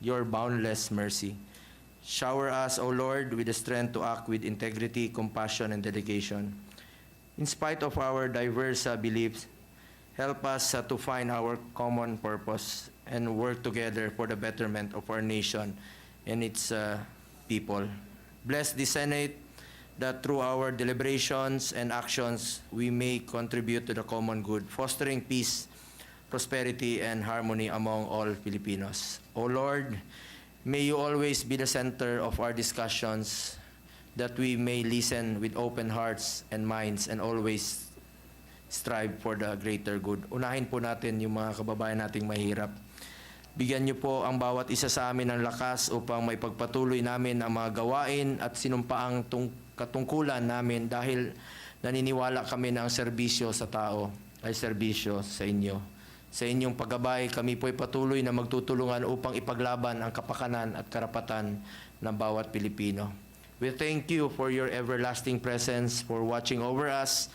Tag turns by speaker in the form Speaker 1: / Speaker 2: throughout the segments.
Speaker 1: your boundless mercy. Shower us, O Lord, with the strength to act with integrity, compassion, and dedication. In spite of our diverse beliefs, help us to find our common purpose and work together for the betterment of our nation and its people. Bless the Senate that through our deliberations and actions, we may contribute to the common good, fostering peace, prosperity, and harmony among all Filipinos. O Lord, may you always be the center of our discussions, that we may listen with open hearts and minds and always strive for the greater good. Unahin po natin yung mga kababayan nating mahirap. Bigyan niyo po ang bawat isa sa amin ng lakas upang may pagpatuloy namin ang mga gawain at sinumpaang katungkulan namin dahil naniniwala kami na ang serbisyo sa tao ay serbisyo sa inyo. Sa inyong paggabay, kami po'y patuloy na magtutulungan upang ipaglaban ang kapakanan at karapatan ng bawat Pilipino. We thank you for your everlasting presence, for watching over us,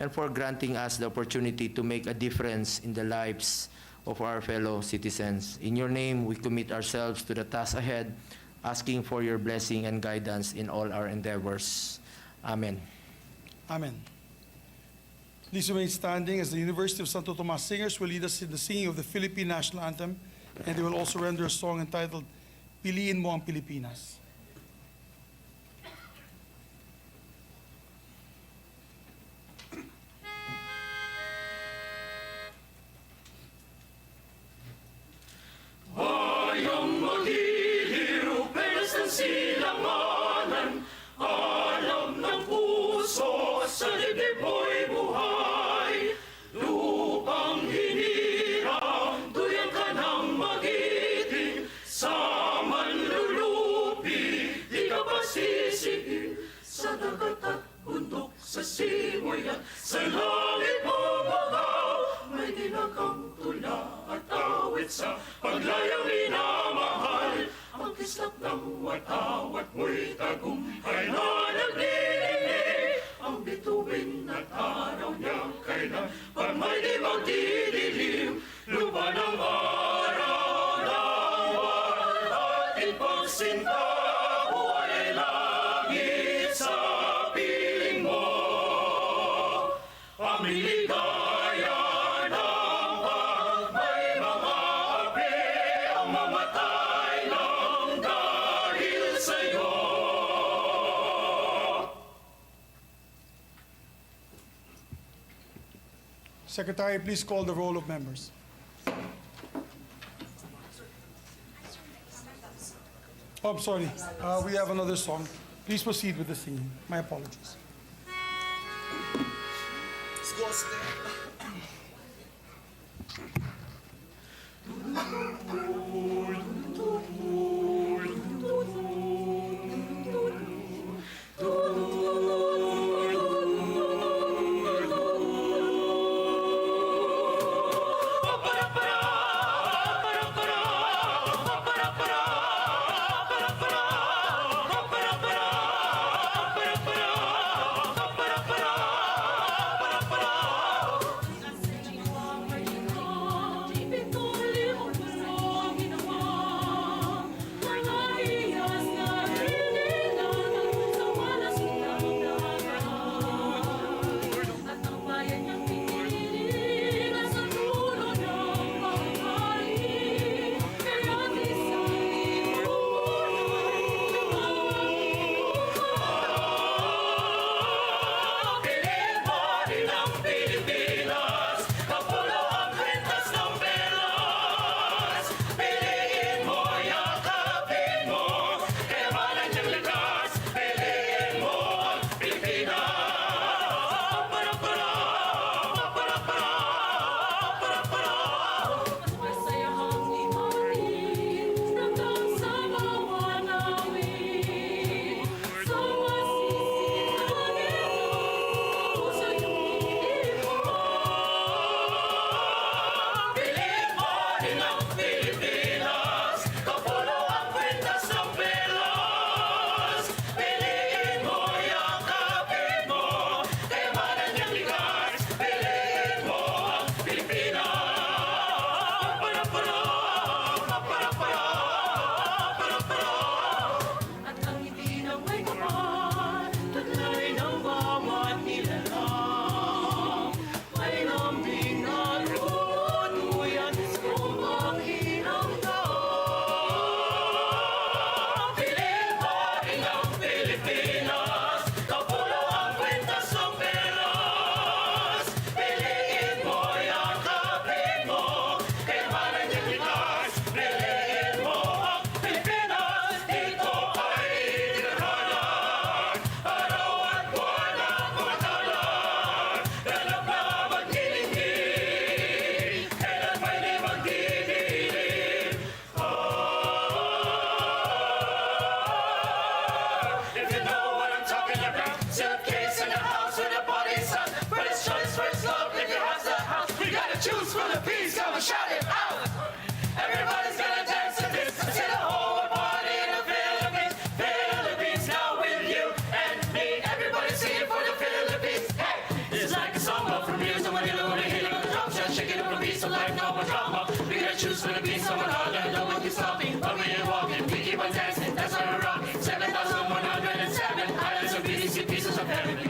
Speaker 1: and for granting us the opportunity to make a difference in the lives of our fellow citizens. In your name, we commit ourselves to the task ahead, asking for your blessing and guidance in all our endeavors. Amen.
Speaker 2: Amen. Please remain standing as the University of Santo Tomas singers will lead us in the singing of the Philippine National Anthem, and they will also render a song entitled, Piliin Mo ang Pilipinas.
Speaker 3: Bayang magiliw, pelas ng silanganan, alam ng puso, sa dibdib mo'y buhay. Lupang hinirang, duyan ka ng magiting, sa manlulupi, di ka pa sisigil. Sa dagat at bundok, sa simoy at sa langit bumagaw, may dinagang tula at awit sa paglayang minamahal. Ang kislap ng watawat mo'y tagumpay na naglilinig. Ang bituin at araw niya kailan pag may di magdidilim. Lupa ng araw ng ating pagsinta, buhay ay langit sa piling mo. Ang ligaya ng pagmay mga api, ang mamatay ng dahil sa'yo.
Speaker 2: Secretary, please call the roll of members. Oh, I'm sorry. We have another song. Please proceed with the singing. My apologies.
Speaker 3: suitcase in the house with a party's on. First choice, first love, if it has the house. We gotta choose Philippines, come and shout it out. Everybody's gonna dance to this. To the whole party in the Philippines. Philippines now with you and me. Everybody singing for the Philippines. Hey, it's like a samba from here to Manila. When they hit it with the drum set, shaking up the beat, so like no more drama. We gotta choose Philippines, someone harder, no one can stop me. But we ain't walking, we keep on dancing, that's why we're rocking. 7,107 islands of BDC pieces of heaven.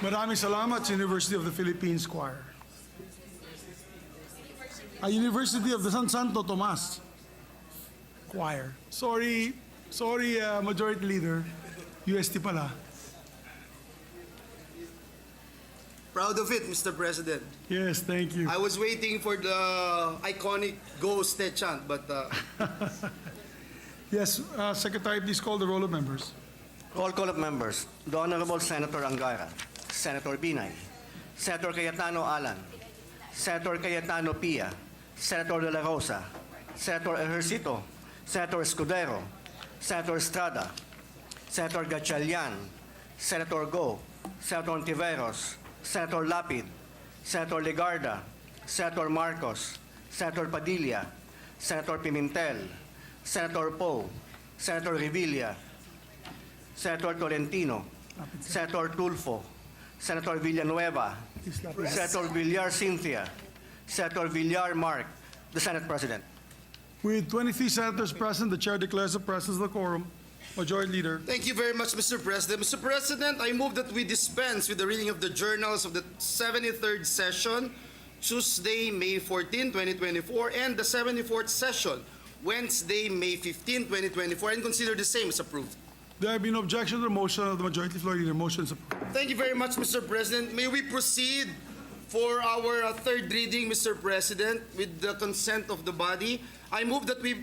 Speaker 2: Maraming salamat sa University of the Philippines Choir. University of the San Santo Tomas Choir. Sorry, Majority Leader. UST pala.
Speaker 4: Proud of it, Mr. President.
Speaker 2: Yes, thank you.
Speaker 4: I was waiting for the iconic Go Ste chant, but
Speaker 2: Yes, Secretary, please call the roll of members.
Speaker 5: Roll call of members. The Honorable Senator Angara, Senator Binay, Senator Cayetano Alan, Senator Cayetano Pia, Senator De La Rosa, Senator Ejercito, Senator Escudero, Senator Estrada, Senator Gatchalian, Senator Go, Senator Ontiveros, Senator Lapid, Senator Legarda, Senator Marcos, Senator Padilla, Senator Pimentel, Senator Poe, Senator Revilla, Senator Tolentino, Senator Tulfo, Senator Villanueva, Senator Villar Cynthia, Senator Villar Mark, the Senate President.
Speaker 2: With 23 senators present, the chair declares the presence of the quorum. Majority Leader.
Speaker 4: thank you very much, Mr. President. Mr. President, I move that we dispense with the reading of the journals of the 73rd session, Tuesday, May 14, 2024, and the 74th session, Wednesday, May 15, 2024, and consider the same as approved.
Speaker 2: There have been no objection to the motion of the Majority Floor Leader. Motion is approved.
Speaker 4: Thank you very much, Mr. President. May we proceed for our third reading, Mr. President, with the consent of the body. I move that we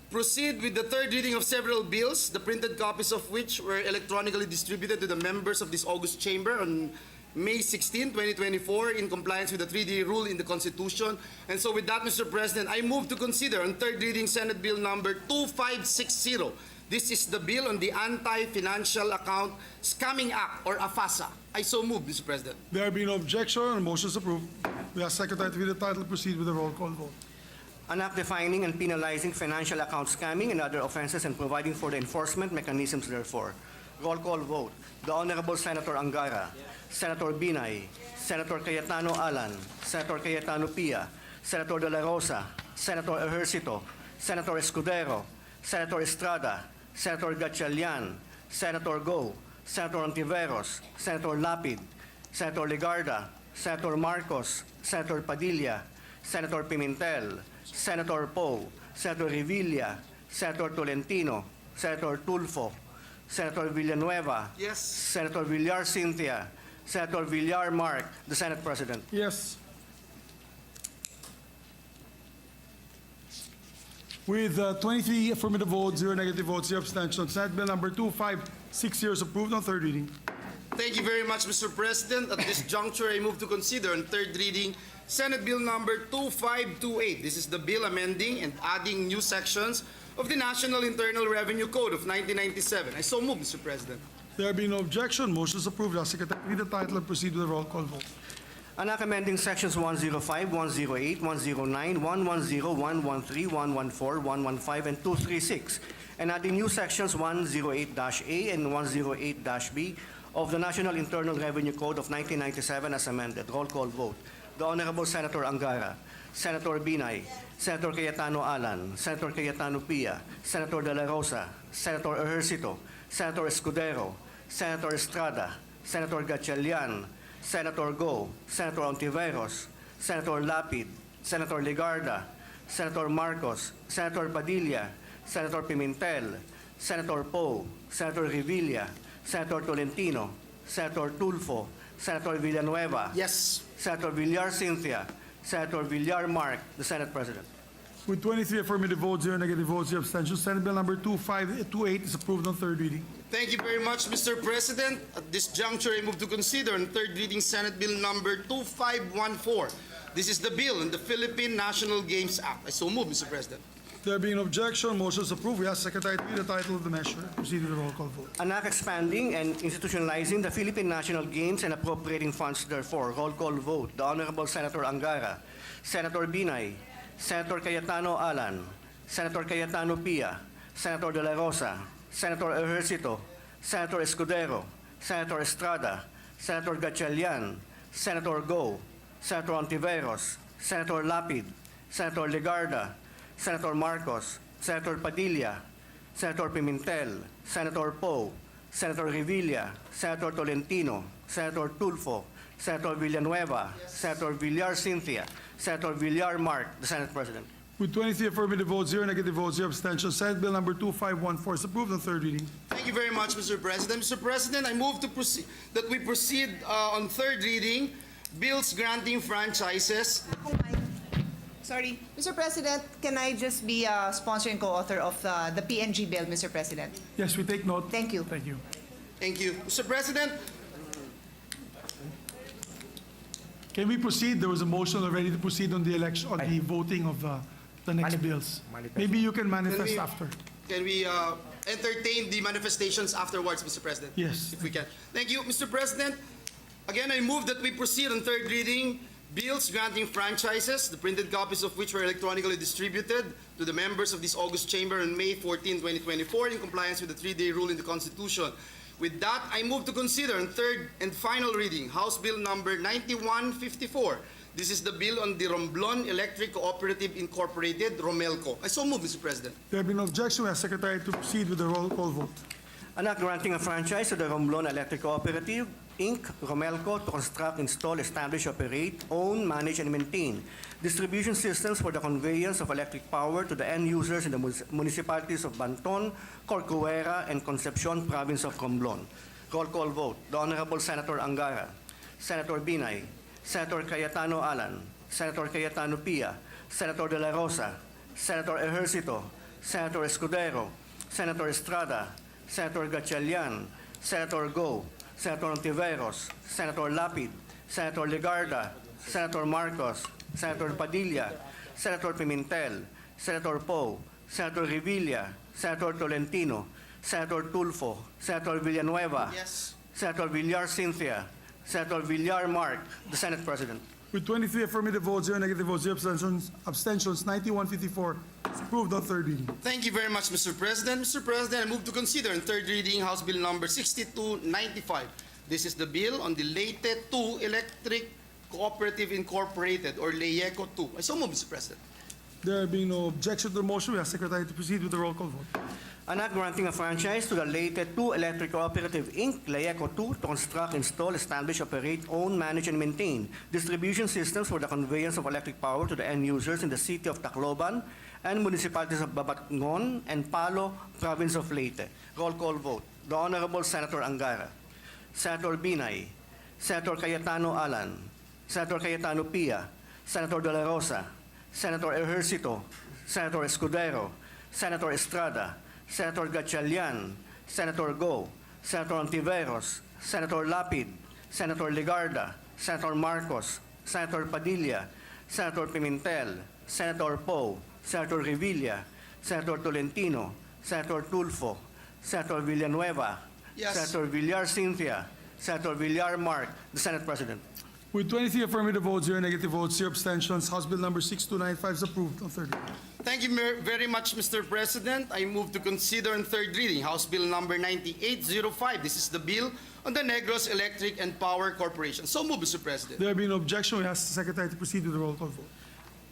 Speaker 4: proceed with the third reading of several bills, the printed copies of which were electronically distributed to the members of this August chamber on May 16, 2024, in compliance with the 3D rule in the Constitution. And so with that, Mr. President, I move to consider on third reading Senate Bill number 2560. This is the bill on the Anti-Financial Account Scamming Act, or AFASA. I so move, Mr. President.
Speaker 2: There have been no objection and motion is approved. We ask Secretary to read the title. Proceed with the roll call vote.
Speaker 5: An act defining and penalizing financial account scamming and other offenses and providing for the enforcement mechanisms therefore. Roll call vote. The Honorable Senator Angara, Senator Binay, Senator Cayetano Alan, Senator Cayetano Pia, Senator De La Rosa, Senator Ejercito, Senator Escudero, Senator Estrada, Senator Gatchalian, Senator Go, Senator Ontiveros, Senator Lapid, Senator Legarda, Senator Marcos, Senator Padilla, Senator Pimentel, Senator Poe, Senator Revilla, Senator Tolentino, Senator Tulfo, Senator Villanueva,
Speaker 4: Yes.
Speaker 5: Senator Villar Cynthia, Senator Villar Mark, the Senate President.
Speaker 2: Yes. With 23 affirmative votes, 0 negative votes, 0 abstentions, Senate Bill number 2560 is approved on third reading.
Speaker 4: Thank you very much, Mr. President. At this juncture, I move to consider on third reading Senate Bill number 2528. This is the bill amending and adding new sections of the National Internal Revenue Code of 1997. I so move, Mr. President.
Speaker 2: There have been no objection. Motion is approved. Ask Secretary to read the title and proceed with the roll call vote.
Speaker 5: An act amending sections 105, 108, 109, 110, 113, 114, 115, and 236, and adding new sections 108-A and 108-B of the National Internal Revenue Code of 1997 as amended. Roll call vote. The Honorable Senator Angara, Senator Binay, Senator Cayetano Alan, Senator Cayetano Pia, Senator De La Rosa, Senator Ejercito, Senator Escudero, Senator Estrada, Senator Gatchalian, Senator Go, Senator Ontiveros, Senator Lapid, Senator Legarda, Senator Marcos, Senator Padilla, Senator Pimentel, Senator Poe, Senator Revilla, Senator Tolentino, Senator Tulfo, Senator Villanueva,
Speaker 4: Yes.
Speaker 5: Senator Villar Cynthia, Senator Villar Mark, the Senate President.
Speaker 2: With 23 affirmative votes, 0 negative votes, 0 abstentions, Senate Bill number 2528 is approved on third reading.
Speaker 4: Thank you very much, Mr. President. At this juncture, I move to consider on third reading Senate Bill number 2514. This is the bill in the Philippine National Games Act. I so move, Mr. President.
Speaker 2: There being no objection, motion is approved. We ask Secretary to read the title of the measure. Proceed with the roll call vote.
Speaker 5: An act expanding and institutionalizing the Philippine National Games and appropriating funds therefore. Roll call vote. The Honorable Senator Angara, Senator Binay, Senator Cayetano Alan, Senator Cayetano Pia, Senator De La Rosa, Senator Ejercito, Senator Escudero, Senator Estrada, Senator Gatchalian, Senator Go, Senator Ontiveros, Senator Lapid, Senator Legarda, Senator Marcos, Senator Padilla, Senator Pimentel, Senator Poe, Senator Revilla, Senator Tolentino, Senator Tulfo, Senator Villanueva, Senator Villar Cynthia, Senator Villar Mark, the Senate President.
Speaker 2: With 23 affirmative votes, 0 negative votes, 0 abstentions, Senate Bill number 2514 is approved on third reading.
Speaker 4: Thank you very much, Mr. President. Mr. President, I move to proceed that we proceed on third reading bills granting franchises.
Speaker 6: Sorry, Mr. President, can I just be a sponsor and co-author of the PNG bill, Mr. President?
Speaker 2: Yes, we take note.
Speaker 6: Thank you.
Speaker 2: Thank you.
Speaker 4: Thank you. Mr. President,
Speaker 2: Can we proceed? There was a motion already to proceed on the election, on the voting of the next bills. Maybe you can manifest after.
Speaker 4: can we entertain the manifestations afterwards, Mr. President?
Speaker 2: Yes.
Speaker 4: If we can. Thank you, Mr. President. Again, I move that we proceed on third reading bills granting franchises, the printed copies of which were electronically distributed to the members of this August chamber on May 14, 2024, in compliance with the three-day rule in the Constitution. With that, I move to consider on third and final reading House Bill number 9154. This is the bill on the Romblon Electric Cooperative Incorporated, Romelco. I so move, Mr. President.
Speaker 2: There being no objection, we ask Secretary to proceed with the roll call vote.
Speaker 5: An act granting a franchise to the Romblon Electric Cooperative, Inc., Romelco, to construct, install, establish, operate, own, manage, and maintain distribution systems for the conveyance of electric power to the end users in the municipalities of Banton, Corcuera, and Concepcion, province of Romblon. Roll call vote. The Honorable Senator Angara, Senator Binay, Senator Cayetano Alan, Senator Cayetano Pia, Senator De La Rosa, Senator Ejercito, Senator Escudero, Senator Estrada, Senator Gatchalian, Senator Go, Senator Ontiveros, Senator Lapid, Senator Legarda, Senator Marcos, Senator Padilla, Senator Pimentel, Senator Poe, Senator Revilla, Senator Tolentino, Senator Tulfo, Senator Villanueva,
Speaker 4: Yes.
Speaker 5: Senator Villar Cynthia, Senator Villar Mark, the Senate President.
Speaker 2: With 23 affirmative votes, 0 negative votes, 0 abstentions, 9154 is approved on third reading.
Speaker 4: Thank you very much, Mr. President. Mr. President, I move to consider in third reading House Bill number 6295. This is the bill on the Leyte 2 Electric Cooperative Incorporated, or LEIECO 2. I so move, Mr. President.
Speaker 2: There being no objection to the motion, we ask Secretary to proceed with the roll call vote.
Speaker 5: An act granting a franchise to the Leyte 2 Electric Cooperative, Inc., LEIECO 2, to construct, install, establish, operate, own, manage, and maintain distribution systems for the conveyance of electric power to the end users in the city of Tacloban and municipalities of Babatngon and Palo, province of Leyte. Roll call vote. The Honorable Senator Angara, Senator Binay, Senator Cayetano Alan, Senator Cayetano Pia, Senator De La Rosa, Senator Ejercito, Senator Escudero, Senator Estrada, Senator Gatchalian, Senator Go, Senator Ontiveros, Senator Lapid, Senator Legarda, Senator Marcos, Senator Padilla, Senator Pimentel, Senator Poe, Senator Revilla, Senator Tolentino, Senator Tulfo, Senator Villanueva,
Speaker 4: Yes.
Speaker 5: Senator Villar Cynthia, Senator Villar Mark, the Senate President.
Speaker 2: With 23 affirmative votes, 0 negative votes, 0 abstentions, House Bill number 6295 is approved on third reading.
Speaker 4: Thank you very much, Mr. President. I move to consider on third reading House Bill number 9805. This is the bill on the Negros Electric and Power Corporation. So move, Mr. President.
Speaker 2: There being no objection, we ask the Secretary to proceed with the roll call vote.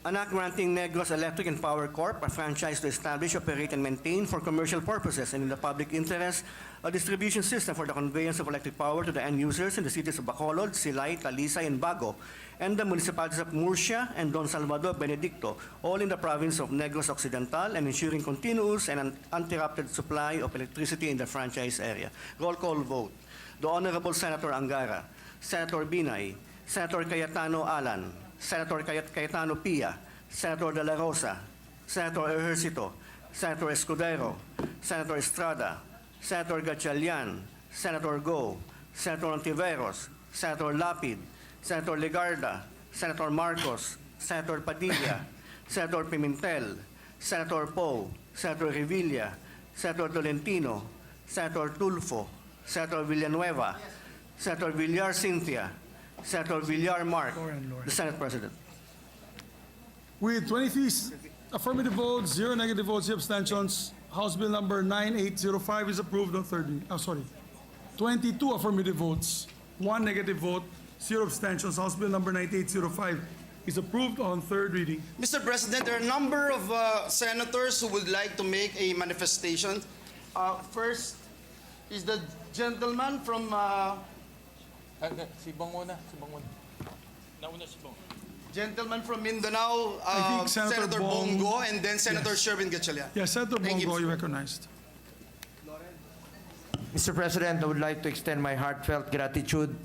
Speaker 5: An act granting Negros Electric and Power Corp. a franchise to establish, operate, and maintain for commercial purposes and in the public interest a distribution system for the conveyance of electric power to the end users in the cities of Bacolod, Silay, Talisay, and Bago, and the municipalities of Murcia and Don Salvador Benedicto, all in the province of Negros Occidental, and ensuring continuous and uninterrupted supply of electricity in the franchise area. Roll call vote. The Honorable Senator Angara, Senator Binay, Senator Cayetano Alan, Senator Cayetano Pia, Senator De La Rosa, Senator Ejercito, Senator Escudero, Senator Estrada, Senator Gatchalian, Senator Go, Senator Ontiveros, Senator Lapid, Senator Legarda, Senator Marcos, Senator Padilla, Senator Pimentel, Senator Poe, Senator Revilla, Senator Tolentino, Senator Tulfo, Senator Villanueva, Senator Villar Cynthia, Senator Villar Mark, the Senate President.
Speaker 2: With 23 affirmative votes, 0 negative votes, 0 abstentions, House Bill number 9805 is approved on third reading. 22 affirmative votes, 1 negative vote, 0 abstentions. House Bill number 9805 is approved on third reading.
Speaker 4: Mr. President, there are a number of senators who would like to make a manifestation. First is the gentleman from
Speaker 7: Si Bong muna. Nauna si Bong.
Speaker 4: gentleman from Mindanao,
Speaker 2: I think Senator
Speaker 4: Bongo, and then Senator
Speaker 2: Yes.
Speaker 4: Sherwin Gatchalian.
Speaker 2: Yes, Senator
Speaker 4: Thank you,
Speaker 2: Bongo,
Speaker 4: Mr.
Speaker 2: you recognized.
Speaker 1: Mr. President, I would like to extend my heartfelt gratitude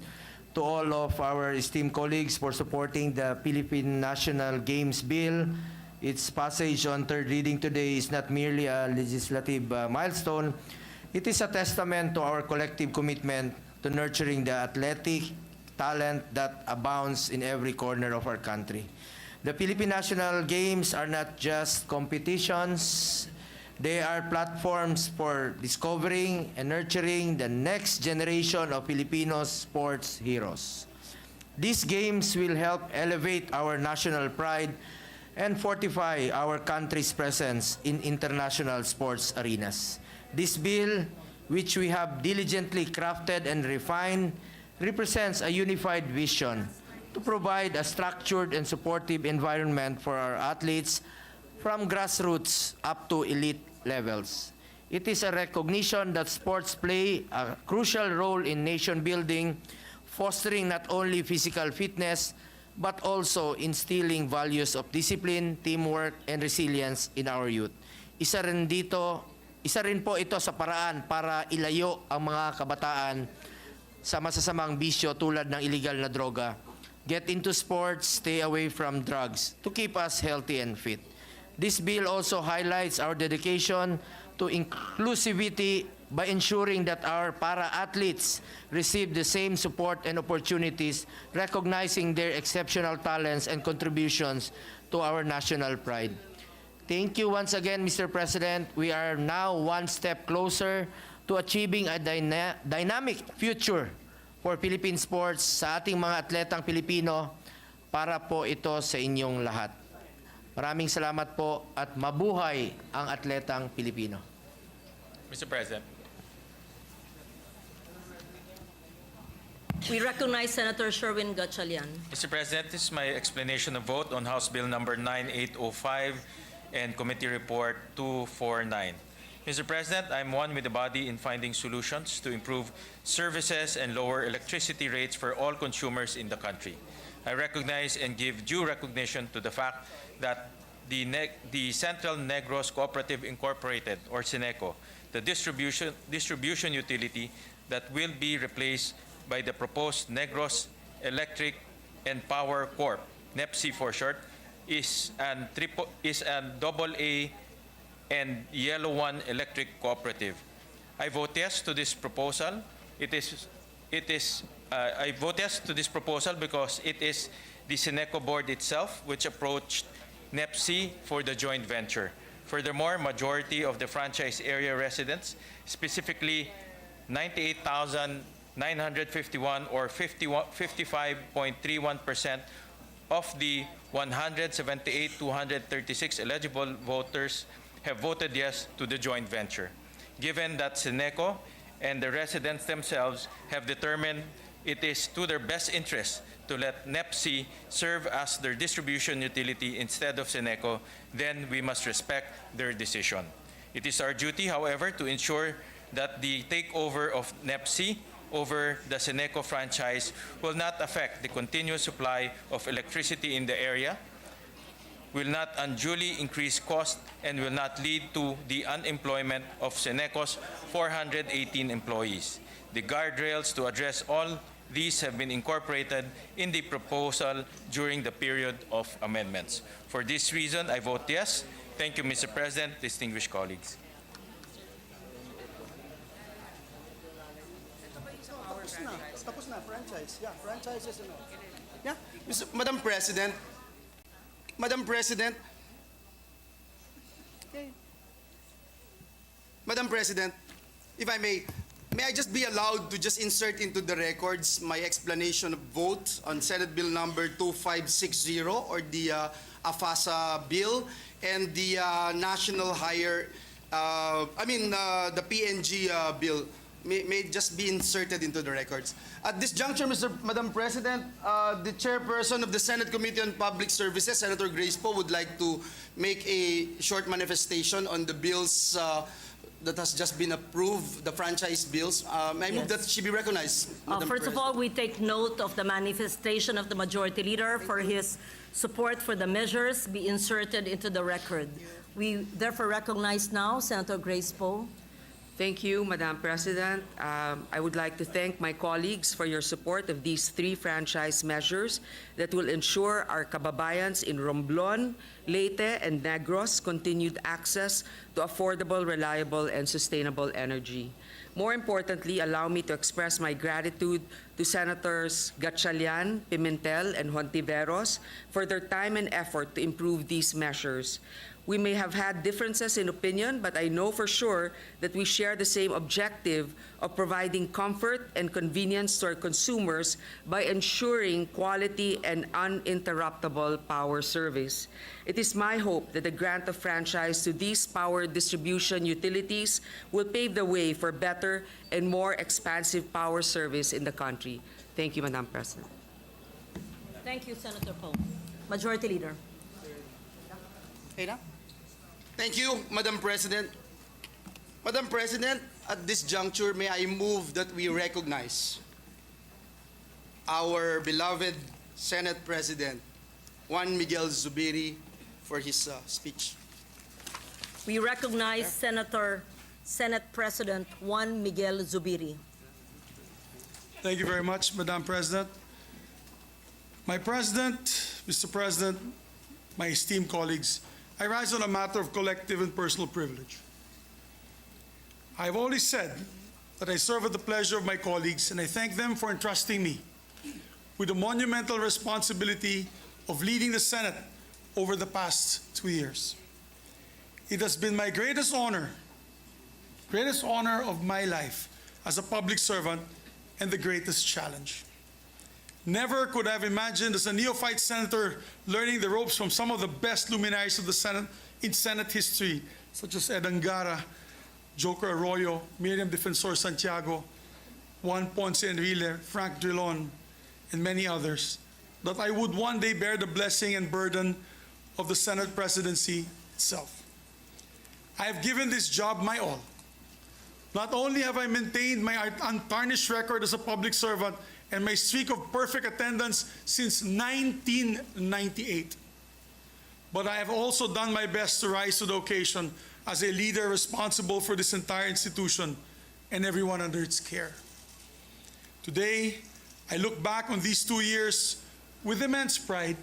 Speaker 1: to all of our esteemed colleagues for supporting the Philippine National Games Bill. Its passage on third reading today is not merely a legislative milestone. It is a testament to our collective commitment to nurturing the athletic talent that abounds in every corner of our country. The Philippine National Games are not just competitions. They are platforms for discovering and nurturing the next generation of Filipino sports heroes. These games will help elevate our national pride and fortify our country's presence in international sports arenas. This bill, which we have diligently crafted and refined, represents a unified vision to provide a structured and supportive environment for our athletes from grassroots up to elite levels. It is a recognition that sports play a crucial role in nation building, fostering not only physical fitness, but also instilling values of discipline, teamwork, and resilience in our youth. Isa rin po ito sa paraan para ilayo ang mga kabataan sa masasamang bisyo tulad ng illegal na droga. Get into sports, stay away from drugs to keep us healthy and fit. This bill also highlights our dedication to inclusivity by ensuring that our para-athletes receive the same support and opportunities, recognizing their exceptional talents and contributions to our national pride. Thank you once again, Mr. President. We are now one step closer to achieving a dynamic future for Philippine sports sa ating mga atletang Pilipino, para po ito sa inyong lahat. Maraming salamat po at mabuhay ang atletang Pilipino.
Speaker 7: Mr. President.
Speaker 8: We recognize Senator Sherwin Gatchalian.
Speaker 7: Mr. President, this is my explanation of vote on House Bill number 9805 and Committee Report 249. Mr. President, I'm one with the body in finding solutions to improve services and lower electricity rates for all consumers in the country. I recognize and give due recognition to the fact that the Central Negros Cooperative Incorporated, or Sineco, the distribution utility that will be replaced by the proposed Negros Electric and Power Corp, NEPC for short, is an AA and Yellow One Electric Cooperative. I vote yes to this proposal. I vote yes to this proposal because it is the Sineco board itself which approached NEPC for the joint venture. Furthermore, majority of the franchise area residents, specifically 98,951 or 55.31% of the 178,236 eligible voters have voted yes to the joint venture, given that Seneco and the residents themselves have determined it is to their best interest to let NEPC serve as their distribution utility instead of Seneco, then we must respect their decision. It is our duty, however, to ensure that the takeover of NEPC over the Seneco franchise will not affect the continuous supply of electricity in the area, will not unduly increase cost, and will not lead to the unemployment of Seneco's 418 employees. The guardrails to address all these have been incorporated in the proposal during the period of amendments. For this reason, I vote yes. Thank you, Mr. President, distinguished colleagues.
Speaker 5: Tapos na, franchise. Yeah, franchise is enough.
Speaker 4: Yeah, Madam President, Madam President, if I may I just be allowed to just insert into the records my explanation of vote on Senate Bill number 2560, or the AFASA bill, and the National Higher, the PNG bill may just be inserted into the records. At this juncture, Madam President, the chairperson of the Senate Committee on Public Services, Senator Grace Poe, would like to make a short manifestation on the bills that has just been approved, the franchise bills. I move that she be recognized. Madam
Speaker 8: First of all, we take note of the manifestation of the Majority Leader for his support for the measures be inserted into the record. We therefore recognize now Senator Grace Poe.
Speaker 9: Thank you, Madam President. I would like to thank my colleagues for your support of these 3 franchise measures that will ensure our kababayans in Romblon, Leyte, and Negros continued access to affordable, reliable, and sustainable energy. More importantly, allow me to express my gratitude to Senators Gatchalian, Pimentel, and Hontiveros for their time and effort to improve these measures. We may have had differences in opinion, but I know for sure that we share the same objective of providing comfort and convenience to our consumers by ensuring quality and uninterruptible power service. It is my hope that the grant of franchise to these power distribution utilities will pave the way for better and more expansive power service in the country. Thank you, Madam President.
Speaker 8: Thank you, Senator Poe. Majority Leader.
Speaker 4: Thank you, Madam President. Madam President, at this juncture, may I move that we recognize our beloved Senate President, Juan Miguel Zubiri, for his speech.
Speaker 8: We recognize Senate President Juan Miguel Zubiri.
Speaker 2: Thank you very much, Madam President. My President, Mr. President, my esteemed colleagues, I rise on a matter of collective and personal privilege. I've always said that I serve at the pleasure of my colleagues, and I thank them for entrusting me with the monumental responsibility of leading the Senate over the past 2 years. It has been my greatest honor of my life as a public servant, and the greatest challenge. Never could I have imagined as a neophyte senator learning the ropes from some of the best luminaries of the Senate in Senate history, such as Ed Angara, Joker Arroyo, Miriam Defensor Santiago, Juan Ponce Enrile, Frank Drilon, and many others, that I would one day bear the blessing and burden of the Senate presidency itself. I have given this job my all. Not only have I maintained my untarnished record as a public servant and my streak of perfect attendance since 1998, but I have also done my best to rise to the occasion as a leader responsible for this entire institution and everyone under its care. Today, I look back on these 2 years with immense pride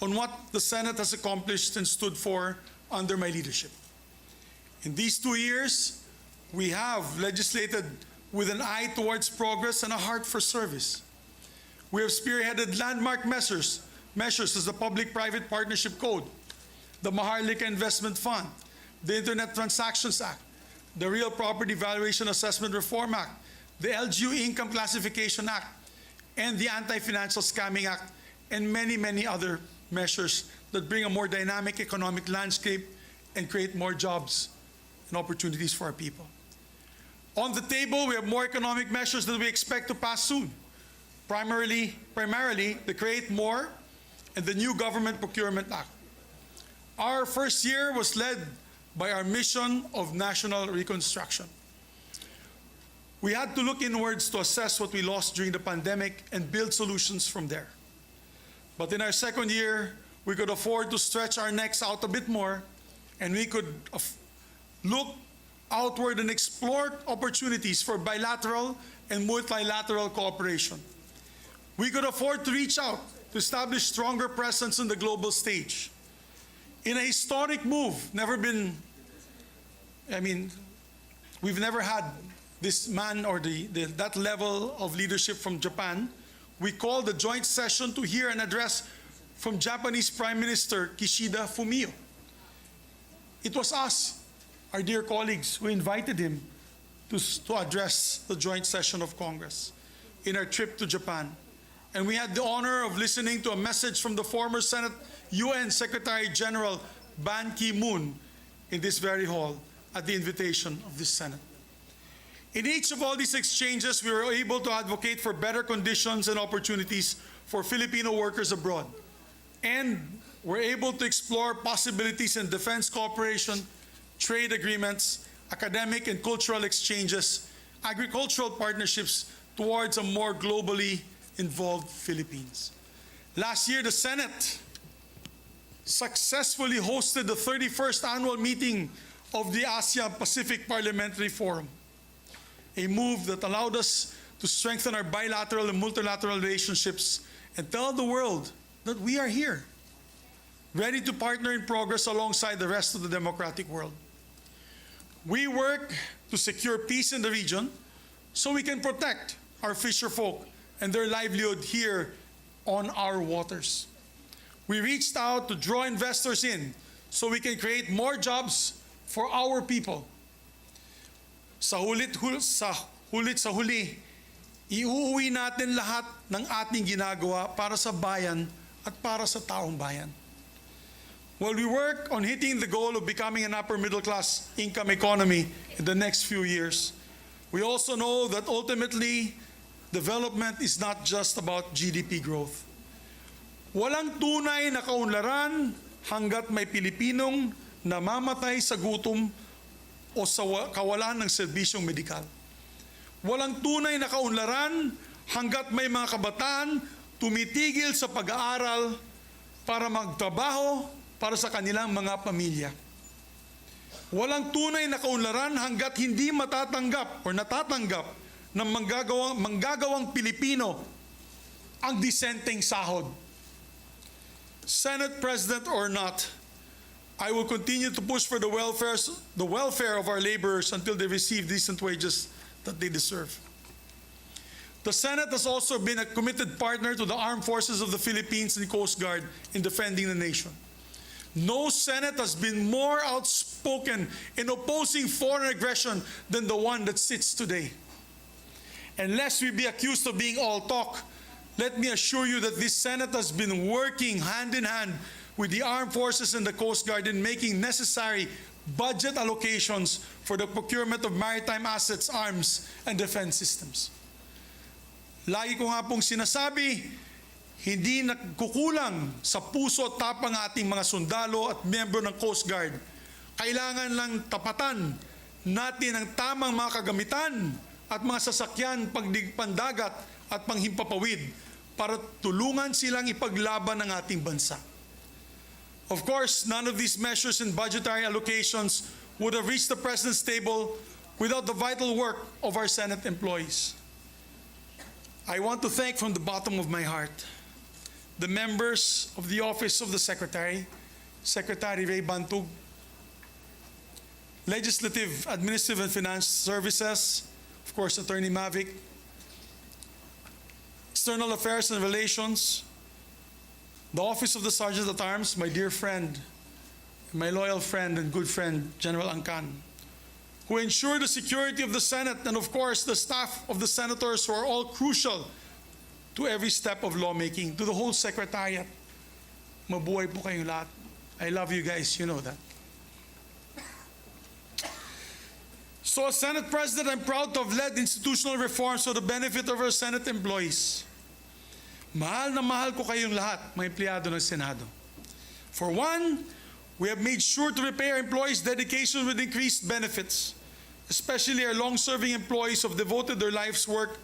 Speaker 2: on what the Senate has accomplished and stood for under my leadership. In these 2 years, we have legislated with an eye towards progress and a heart for service. We have spearheaded landmark measures as the Public-Private Partnership Code, the Maharlika Investment Fund, the Internet Transactions Act, the Real Property Valuation Assessment Reform Act, the LGU Income Classification Act, and the Anti-Financial Scamming Act, and many, many other measures that bring a more dynamic economic landscape and create more jobs and opportunities for our people. On the table, we have more economic measures that we expect to pass soon. Primarily the Create More and the new Government Procurement Act. Our first year was led by our mission of national reconstruction. We had to look inwards to assess what we lost during the pandemic and build solutions from there. But in our second year, we could afford to stretch our necks out a bit more, and we could look outward and explore opportunities for bilateral and multilateral cooperation. We could afford to reach out to establish stronger presence on the global stage. In a historic move, we've never had this man or that level of leadership from Japan. We called the joint session to hear an address from Japanese Prime Minister Kishida Fumio. It was us, our dear colleagues, who invited him to address the joint session of Congress in our trip to Japan. And we had the honor of listening to a message from the former UN Secretary General Ban Ki-moon in this very hall at the invitation of this Senate. In each of all these exchanges, we were able to advocate for better conditions and opportunities for Filipino workers abroad. And we're able to explore possibilities in defense cooperation, trade agreements, academic and cultural exchanges, agricultural partnerships towards a more globally involved Philippines. Last year, the Senate successfully hosted the 31st annual meeting of the Asia-Pacific Parliamentary Forum, a move that allowed us to strengthen our bilateral and multilateral relationships and tell the world that we are here, ready to partner in progress alongside the rest of the democratic world. We work to secure peace in the region so we can protect our fisher folk and their livelihood here on our waters. We reached out to draw investors in so we can create more jobs for our people. Sa huli, iuuwi natin lahat ng ating ginagawa para sa bayan at para sa taong bayan. While we work on hitting the goal of becoming an upper middle class income economy in the next few years, we also know that ultimately, development is not just about GDP growth. Walang tunay na kaunlaran hanggat may Pilipinong namamatay sa gutom o sa kawalan ng serbisyong medikal. Walang tunay na kaunlaran hanggat may mga kabataan tumitigil sa pag-aaral para magtrabaho para sa kanilang mga pamilya. Walang tunay na kaunlaran hanggat hindi matatanggap o natatanggap ng manggagawang Pilipino ang disenteng sahod. Senate President or not, I will continue to push for the welfare of our laborers until they receive decent wages that they deserve. The Senate has also been a committed partner to the armed forces of the Philippines and Coast Guard in defending the nation. No Senate has been more outspoken in opposing foreign aggression than the one that sits today. And lest we be accused of being all talk, let me assure you that this Senate has been working hand in hand with the armed forces and the Coast Guard in making necessary budget allocations for the procurement of maritime assets, arms, and defense systems. Lagi ko nga pong sinasabi, hindi nagkukulang sa puso at tapang ating mga sundalo at miyembro ng Coast Guard. Kailangan lang tapatan natin ang tamang mga kagamitan at mga sasakyan pandagat at panghimpapawid para tulungan silang ipaglaban ng ating bansa. Of course, none of these measures and budgetary allocations would have reached the President's table without the vital work of our Senate employees. I want to thank from the bottom of my heart the members of the Office of the Secretary, Secretary Ray Bantug, Legislative, Administrative, and Finance Services, of course, Attorney Mavic, External Affairs and Relations, the Office of the Sergeant at Arms, my dear friend, my loyal friend and good friend, General Angkan, who ensure the security of the Senate, and of course, the staff of the senators who are all crucial to every step of lawmaking, to the whole Secretariat. Mabuhay po kayong lahat. I love you guys, you know that. So as Senate President, I'm proud to have led institutional reforms for the benefit of our Senate employees. Mahal na mahal ko kayong lahat, mga empleyado ng Senado. For one, we have made sure to repay our employees' dedication with increased benefits, especially our long-serving employees who have devoted their life's work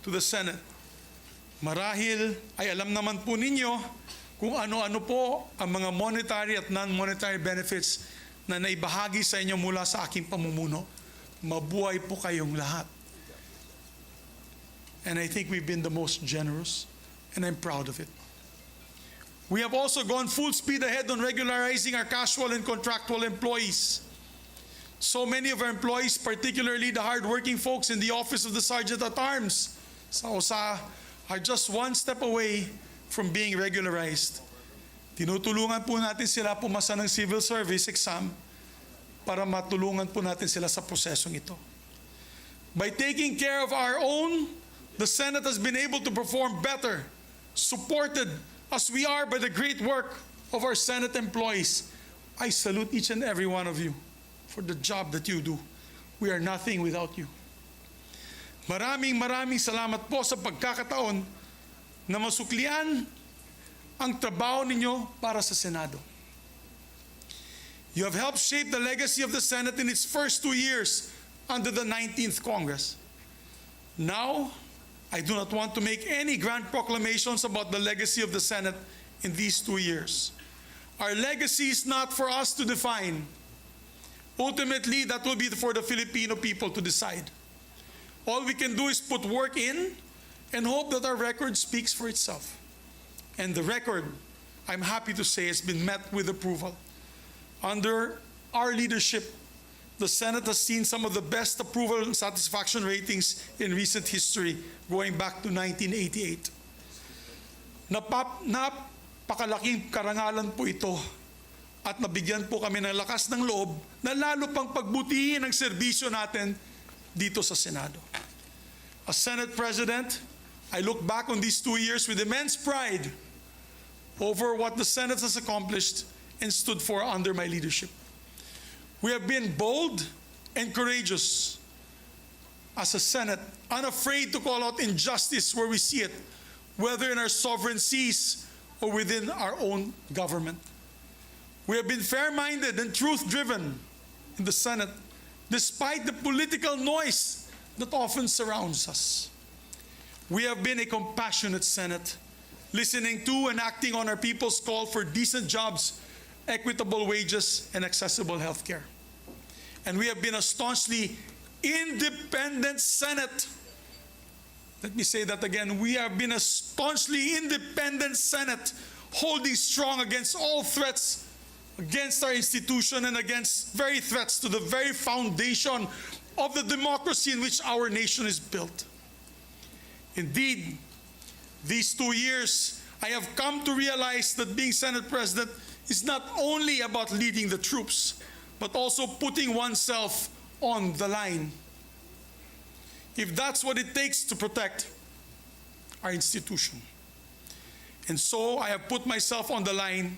Speaker 2: to the Senate. Marahil ay alam naman po ninyo kung ano-ano po ang mga monetary at non-monetary benefits na naibahagi sa inyo mula sa aking pamumuno. Mabuhay po kayong lahat. And I think we've been the most generous, and I'm proud of it. We have also gone full speed ahead on regularizing our casual and contractual employees. So many of our employees, particularly the hardworking folks in the office of the Sergeant at Arms sa OSA, are just one step away from being regularized. Tinutulungan po natin sila pumasa ng civil service exam para matulungan po natin sila sa prosesong ito. By taking care of our own, the Senate has been able to perform better, supported as we are by the great work of our Senate employees. I salute each and every one of you for the job that you do. We are nothing without you. Maraming salamat po sa pagkakataon na masuklian ang trabaho ninyo para sa Senado. You have helped shape the legacy of the Senate in its first 2 years under the 19th Congress. Now, I do not want to make any grand proclamations about the legacy of the Senate in these 2 years. Our legacy is not for us to define. Ultimately, that will be for the Filipino people to decide. All we can do is put work in and hope that our record speaks for itself. And the record, I'm happy to say, has been met with approval. Under our leadership, the Senate has seen some of the best approval and satisfaction ratings in recent history, going back to 1988. Napakalaking karangalan po ito at nabigyan po kami ng lakas ng loob na lalo pang pagbutihin ang serbisyo natin dito sa Senado. As Senate President, I look back on these 2 years with immense pride over what the Senate has accomplished and stood for under my leadership. We have been bold and courageous as a Senate, unafraid to call out injustice where we see it, whether in our sovereign seas or within our own government. We have been fair-minded and truth-driven in the Senate, despite the political noise that often surrounds us. We have been a compassionate Senate, listening to and acting on our people's call for decent jobs, equitable wages, and accessible health care. And we have been a staunchly independent Senate. Let me say that again. We have been a staunchly independent Senate, holding strong against all threats against our institution and against very threats to the very foundation of the democracy in which our nation is built. Indeed, these 2 years, I have come to realize that being Senate President is not only about leading the troops, but also putting oneself on the line. If that's what it takes to protect our institution. And so I have put myself on the line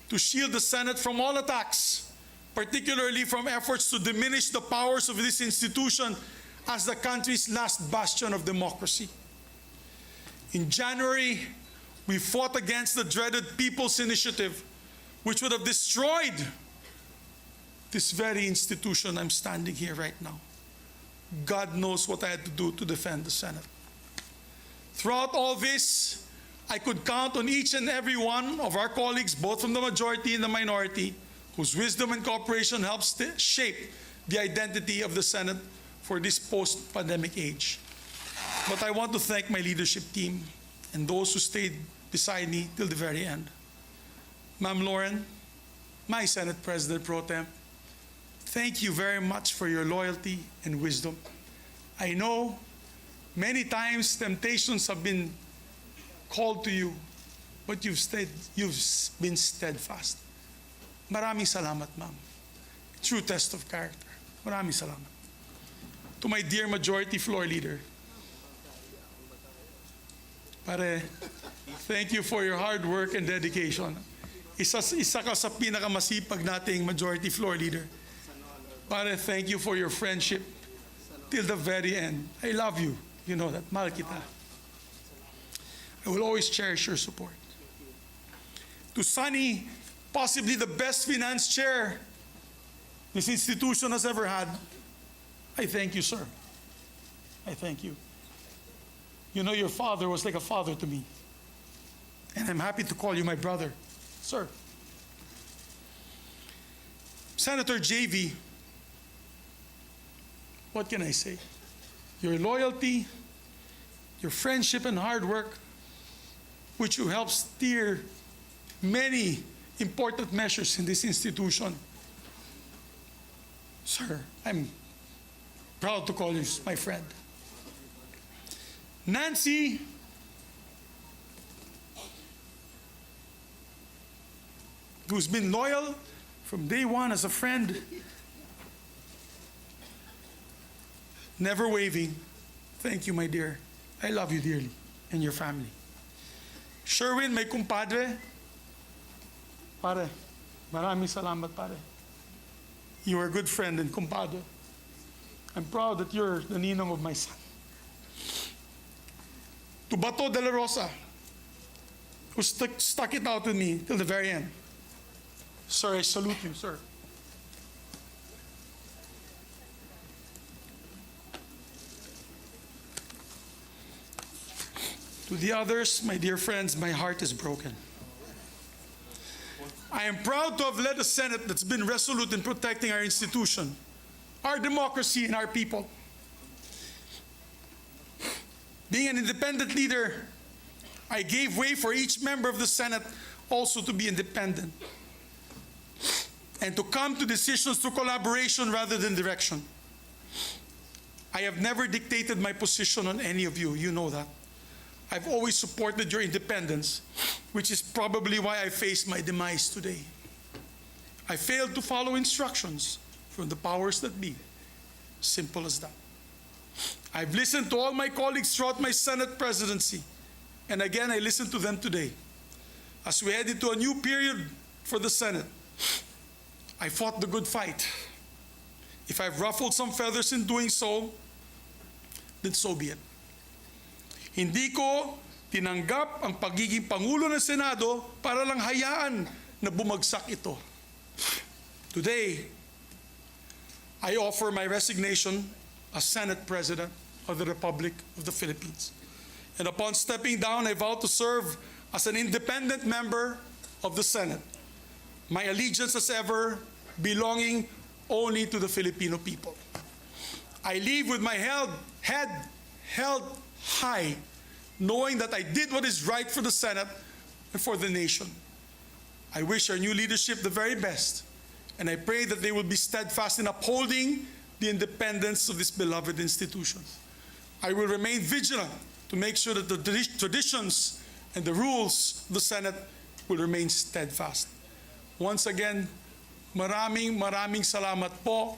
Speaker 2: to shield the Senate from all attacks, particularly from efforts to diminish the powers of this institution as the country's last bastion of democracy. In January, we fought against the dreaded People's Initiative, which would have destroyed this very institution I'm standing here right now. God knows what I had to do to defend the Senate. Throughout all this, I could count on each and every one of our colleagues, both from the majority and the minority, whose wisdom and cooperation helped shape the identity of the Senate for this post-pandemic age. But I want to thank my leadership team and those who stayed beside me till the very end. Ma'am Lauren, my Senate President Pro Tem, thank you very much for your loyalty and wisdom. I know many times temptations have been called to you, but you've been steadfast. Maraming salamat, ma'am. True test of character. Maraming salamat. To my dear Majority Floor Leader, Pare, thank you for your hard work and dedication. Isa ka sa pinakamasipag nating majority floor leader. Pare, thank you for your friendship till the very end. I love you. You know that. Mahal kita. I will always cherish your support. To Sunny, possibly the best finance chair this institution has ever had, I thank you, sir. I thank you. You know, your father was like a father to me. And I'm happy to call you my brother, sir. Senator JV, what can I say? Your loyalty, your friendship and hard work, which you helped steer many important measures in this institution. Sir, I'm proud to call you my friend. Nancy, who's been loyal from day one as a friend, never waving. Thank you, my dear. I love you dearly and your family. Sherwin, my kumpadre. Pare, maraming salamat, pare. You are a good friend and kumpadre. I'm proud that you're the ninong of my son. To Bato de la Rosa, who stuck it out with me till the very end. Sir, I salute you, sir. To the others, my dear friends, my heart is broken. I am proud to have led a Senate that's been resolute in protecting our institution, our democracy, and our people. Being an independent leader, I gave way for each member of the Senate also to be independent and to come to decisions through collaboration rather than direction. I have never dictated my position on any of you. You know that. I've always supported your independence, which is probably why I face my demise today. I failed to follow instructions from the powers that be. Simple as that. I've listened to all my colleagues throughout my Senate presidency, and again I listened to them today. As we head into a new period for the Senate, I fought the good fight. If I've ruffled some feathers in doing so, then so be it. Hindi ko tinanggap ang pagiging Pangulo ng Senado para lang hayaan na bumagsak ito. Today, I offer my resignation as Senate President of the Republic of the Philippines. And upon stepping down, I vow to serve as an independent member of the Senate. My allegiance as ever belonging only to the Filipino people. I leave with my head held high, knowing that I did what is right for the Senate and for the nation. I wish our new leadership the very best, and I pray that they will be steadfast in upholding the independence of this beloved institution. I will remain vigilant to make sure that the traditions and the rules of the Senate will remain steadfast. Once again, maraming salamat po.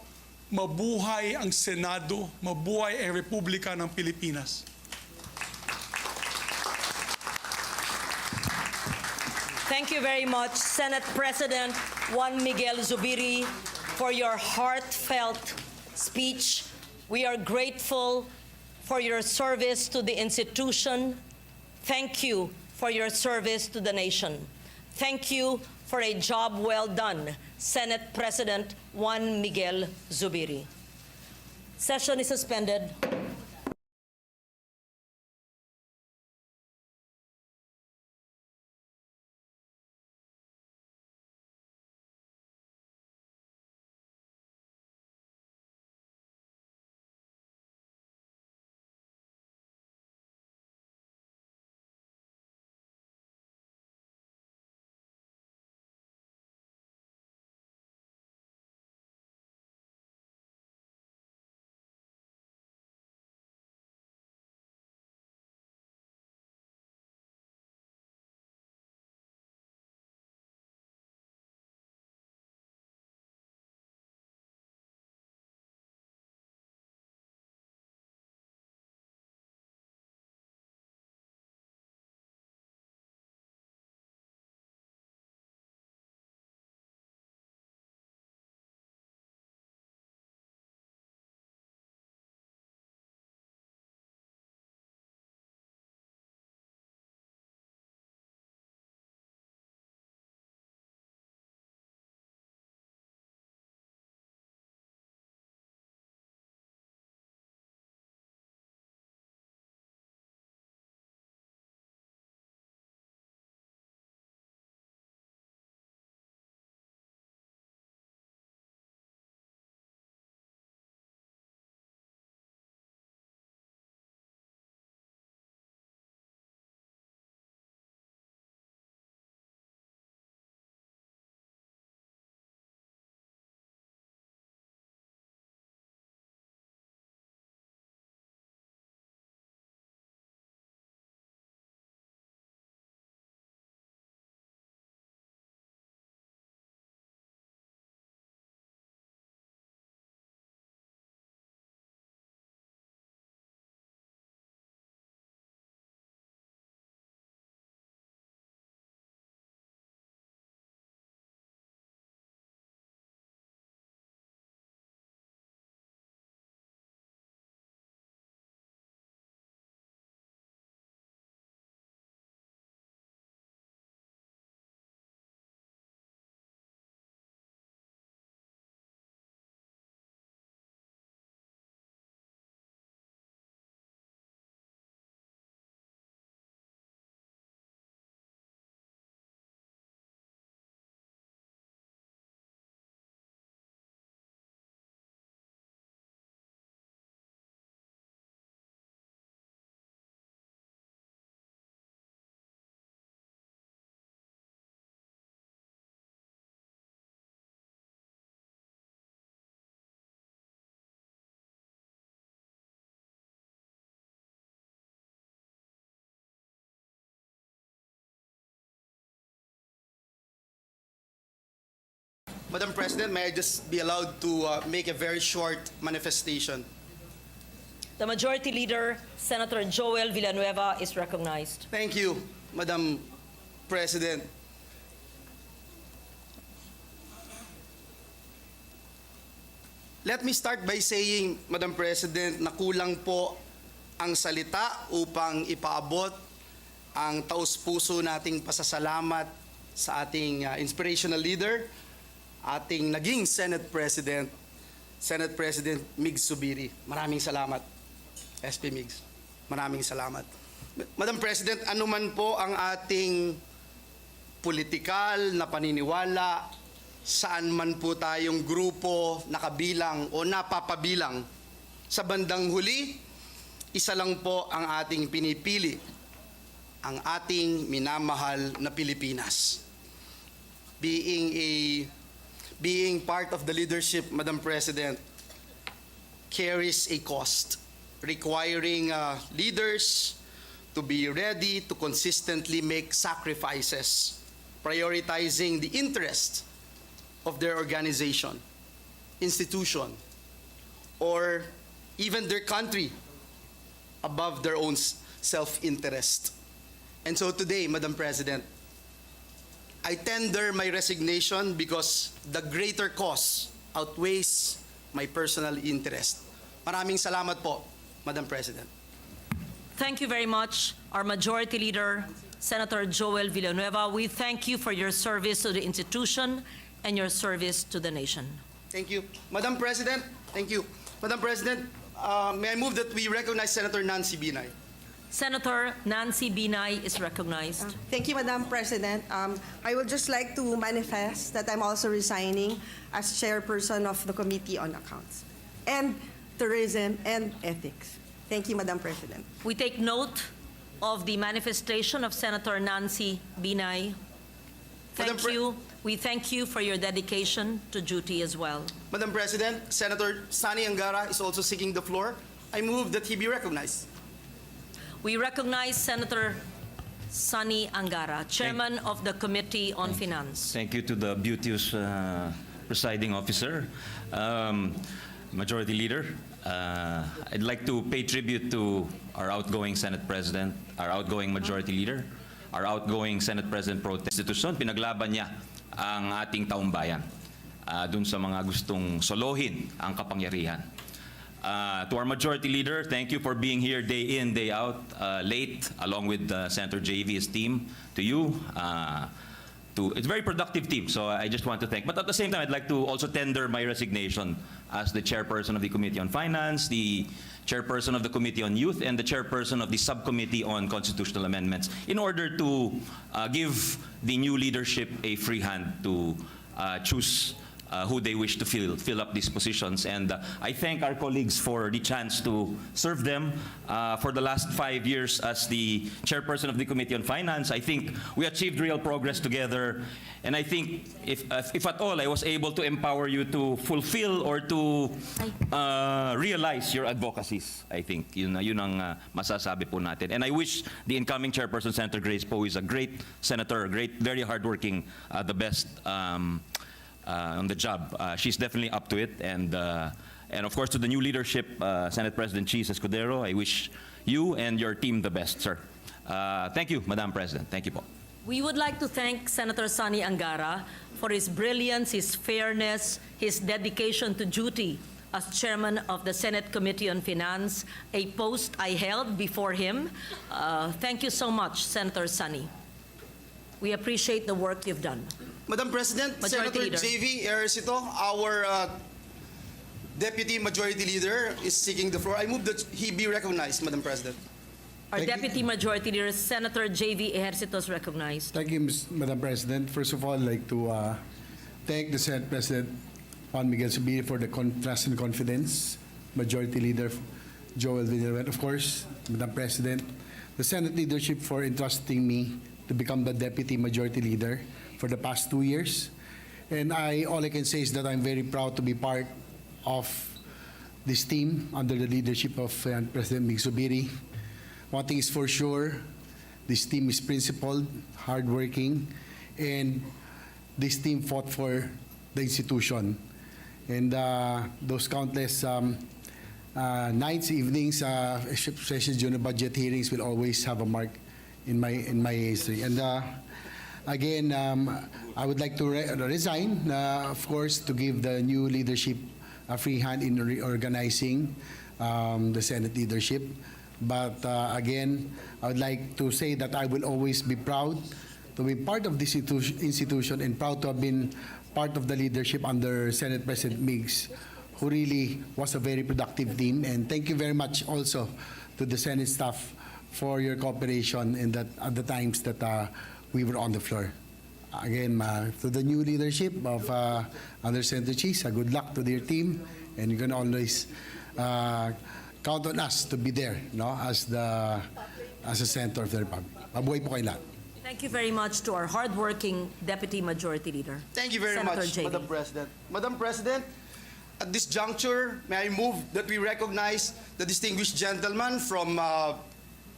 Speaker 2: Mabuhay ang Senado, mabuhay ang Republika ng Pilipinas.
Speaker 8: Thank you very much, Senate President Juan Miguel Zubiri, for your heartfelt speech. We are grateful for your service to the institution. Thank you for your service to the nation. Thank you for a job well done, Senate President Juan Miguel Zubiri. Session is suspended.
Speaker 4: Madam President, may I just be allowed to make a very short manifestation?
Speaker 8: The Majority Leader, Senator Joel Villanueva, is recognized.
Speaker 4: Thank you, Madam President. Let me start by saying, Madam President, na kulang po ang salita upang ipaabot ang taus-puso nating pasasalamat sa ating inspirational leader, ating naging Senate President Mig Zubiri. Maraming salamat, SP Migs. Maraming salamat. Madam President, anuman po ang ating politikal na paniniwala, saan man po tayong grupo nakabilang o napapabilang, sa bandang huli, isa lang po ang ating pinipili, ang ating minamahal na Pilipinas. Being part of the leadership, Madam President, carries a cost, requiring leaders to be ready to consistently make sacrifices, prioritizing the interest of their organization, institution, or even their country above their own self-interest. And so today, Madam President, I tender my resignation because the greater cause outweighs my personal interest. Maraming salamat po, Madam President.
Speaker 8: Thank you very much, our Majority Leader, Senator Joel Villanueva. We thank you for your service to the institution and your service to the nation.
Speaker 4: Thank you. Madam President, thank you. Madam President, may I move that we recognize Senator Nancy Binay?
Speaker 8: Senator Nancy Binay is recognized.
Speaker 10: Thank you, Madam President. I would just like to manifest that I'm also resigning as chairperson of the Committee on Accounts and Tourism and Ethics. Thank you, Madam President.
Speaker 8: We take note of the manifestation of Senator Nancy Binay.
Speaker 4: Madam
Speaker 8: Thank you. We thank you for your dedication to duty as well.
Speaker 4: Madam President, Senator Sani Angara is also seeking the floor. I move that he be recognized.
Speaker 8: We recognize Senator Sani Angara, Chairman of the Committee on Finance.
Speaker 11: Thank you to the beauteous presiding officer. Majority Leader, I'd like to pay tribute to our outgoing Senate President, our outgoing Majority Leader, our outgoing Senate President Pro Tem. Institusyon, pinaglaban niya ang ating taumbayan dun sa mga gustong solohin ang kapangyarihan. To our Majority Leader, thank you for being here day in, day out, late, along with Senator JV's team. To you, it's a very productive team, so I just want to thank. But at the same time, I'd like to also tender my resignation as the chairperson of the Committee on Finance, the chairperson of the Committee on Youth, and the chairperson of the Subcommittee on Constitutional Amendments, in order to give the new leadership a free hand to choose who they wish to fill up these positions. And I thank our colleagues for the chance to serve them for the last 5 years as the chairperson of the Committee on Finance. I think we achieved real progress together. And I think if at all I was able to empower you to fulfill or to realize your advocacies, I think yun ang masasabi po natin. And I wish the incoming chairperson, Senator Grace Poe, is a great senator, very hardworking, the best on the job. She's definitely up to it, and of course to the new leadership, Senate President Cheese Escudero, I wish you and your team the best, sir. Thank you, Madam President. Thank you po.
Speaker 8: We would like to thank Senator Sani Angara for his brilliance, his fairness, his dedication to duty as chairman of the Senate Committee on Finance, a post I held before him. Thank you so much, Senator Sani. We appreciate the work you've done.
Speaker 4: Madam President,
Speaker 8: Majority
Speaker 4: Senator
Speaker 8: Leader.
Speaker 4: JV Ejercito, our Deputy Majority Leader, is seeking the floor. I move that he be recognized, Madam President.
Speaker 8: Our Deputy Majority Leader, Senator J.V. Ejercito, is recognized.
Speaker 12: Thank you, Madam President. First of all, I'd like to thank the Senate President Juan Miguel Zubiri for the trust and confidence. Majority Leader Joel Villanueva, of course, Madam President, the Senate leadership for entrusting me to become the Deputy Majority Leader for the past 2 years. And all I can say is that I'm very proud to be part of this team under the leadership of President Mig Zubiri. One thing is for sure, this team is principled, hardworking, and this team fought for the institution. And those countless nights, evenings, especially during the budget hearings, will always have a mark in my history. And again, I would like to resign, of course, to give the new leadership a free hand in reorganizing the Senate leadership. But again, I would like to say that I will always be proud to be part of this institution and proud to have been part of the leadership under Senate President Meigs, who really was a very productive team. And thank you very much also to the Senate staff for your cooperation in that at the times that we were on the floor. Again, to the new leadership of under Senator Cheese, good luck to their team, and you can always count on us to be there, no, as a senator of the Republic. Mabuhay po kayo lahat.
Speaker 8: Thank you very much to our hardworking Deputy Majority Leader.
Speaker 4: Thank you very
Speaker 8: Senator
Speaker 4: much,
Speaker 8: JV.
Speaker 4: Madam President. Madam President, at this juncture, may I move that we recognize the distinguished gentleman from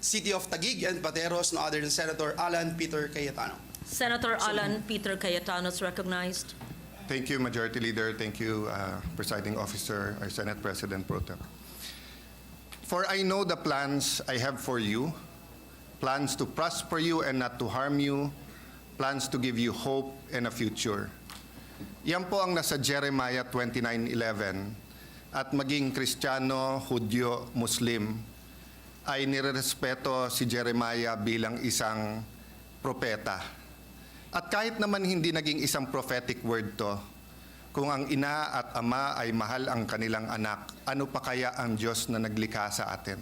Speaker 4: City of Taguig and Pateros, no other than Senator Alan Peter Cayetano.
Speaker 8: Senator Alan Peter Cayetano is recognized.
Speaker 13: Thank you, Majority Leader. Thank you, Presiding Officer, our Senate President Pro Tem. For I know the plans I have for you, plans to prosper you and not to harm you, plans to give you hope and a future. Yan po ang nasa Jeremiah 29:11, at maging Kristiyano, Hudyo, Muslim, ay nirerespeto si Jeremiah bilang isang propeta. At kahit naman hindi naging isang prophetic word to, kung ang ina at ama ay mahal ang kanilang anak, ano pa kaya ang Diyos na naglikha sa atin?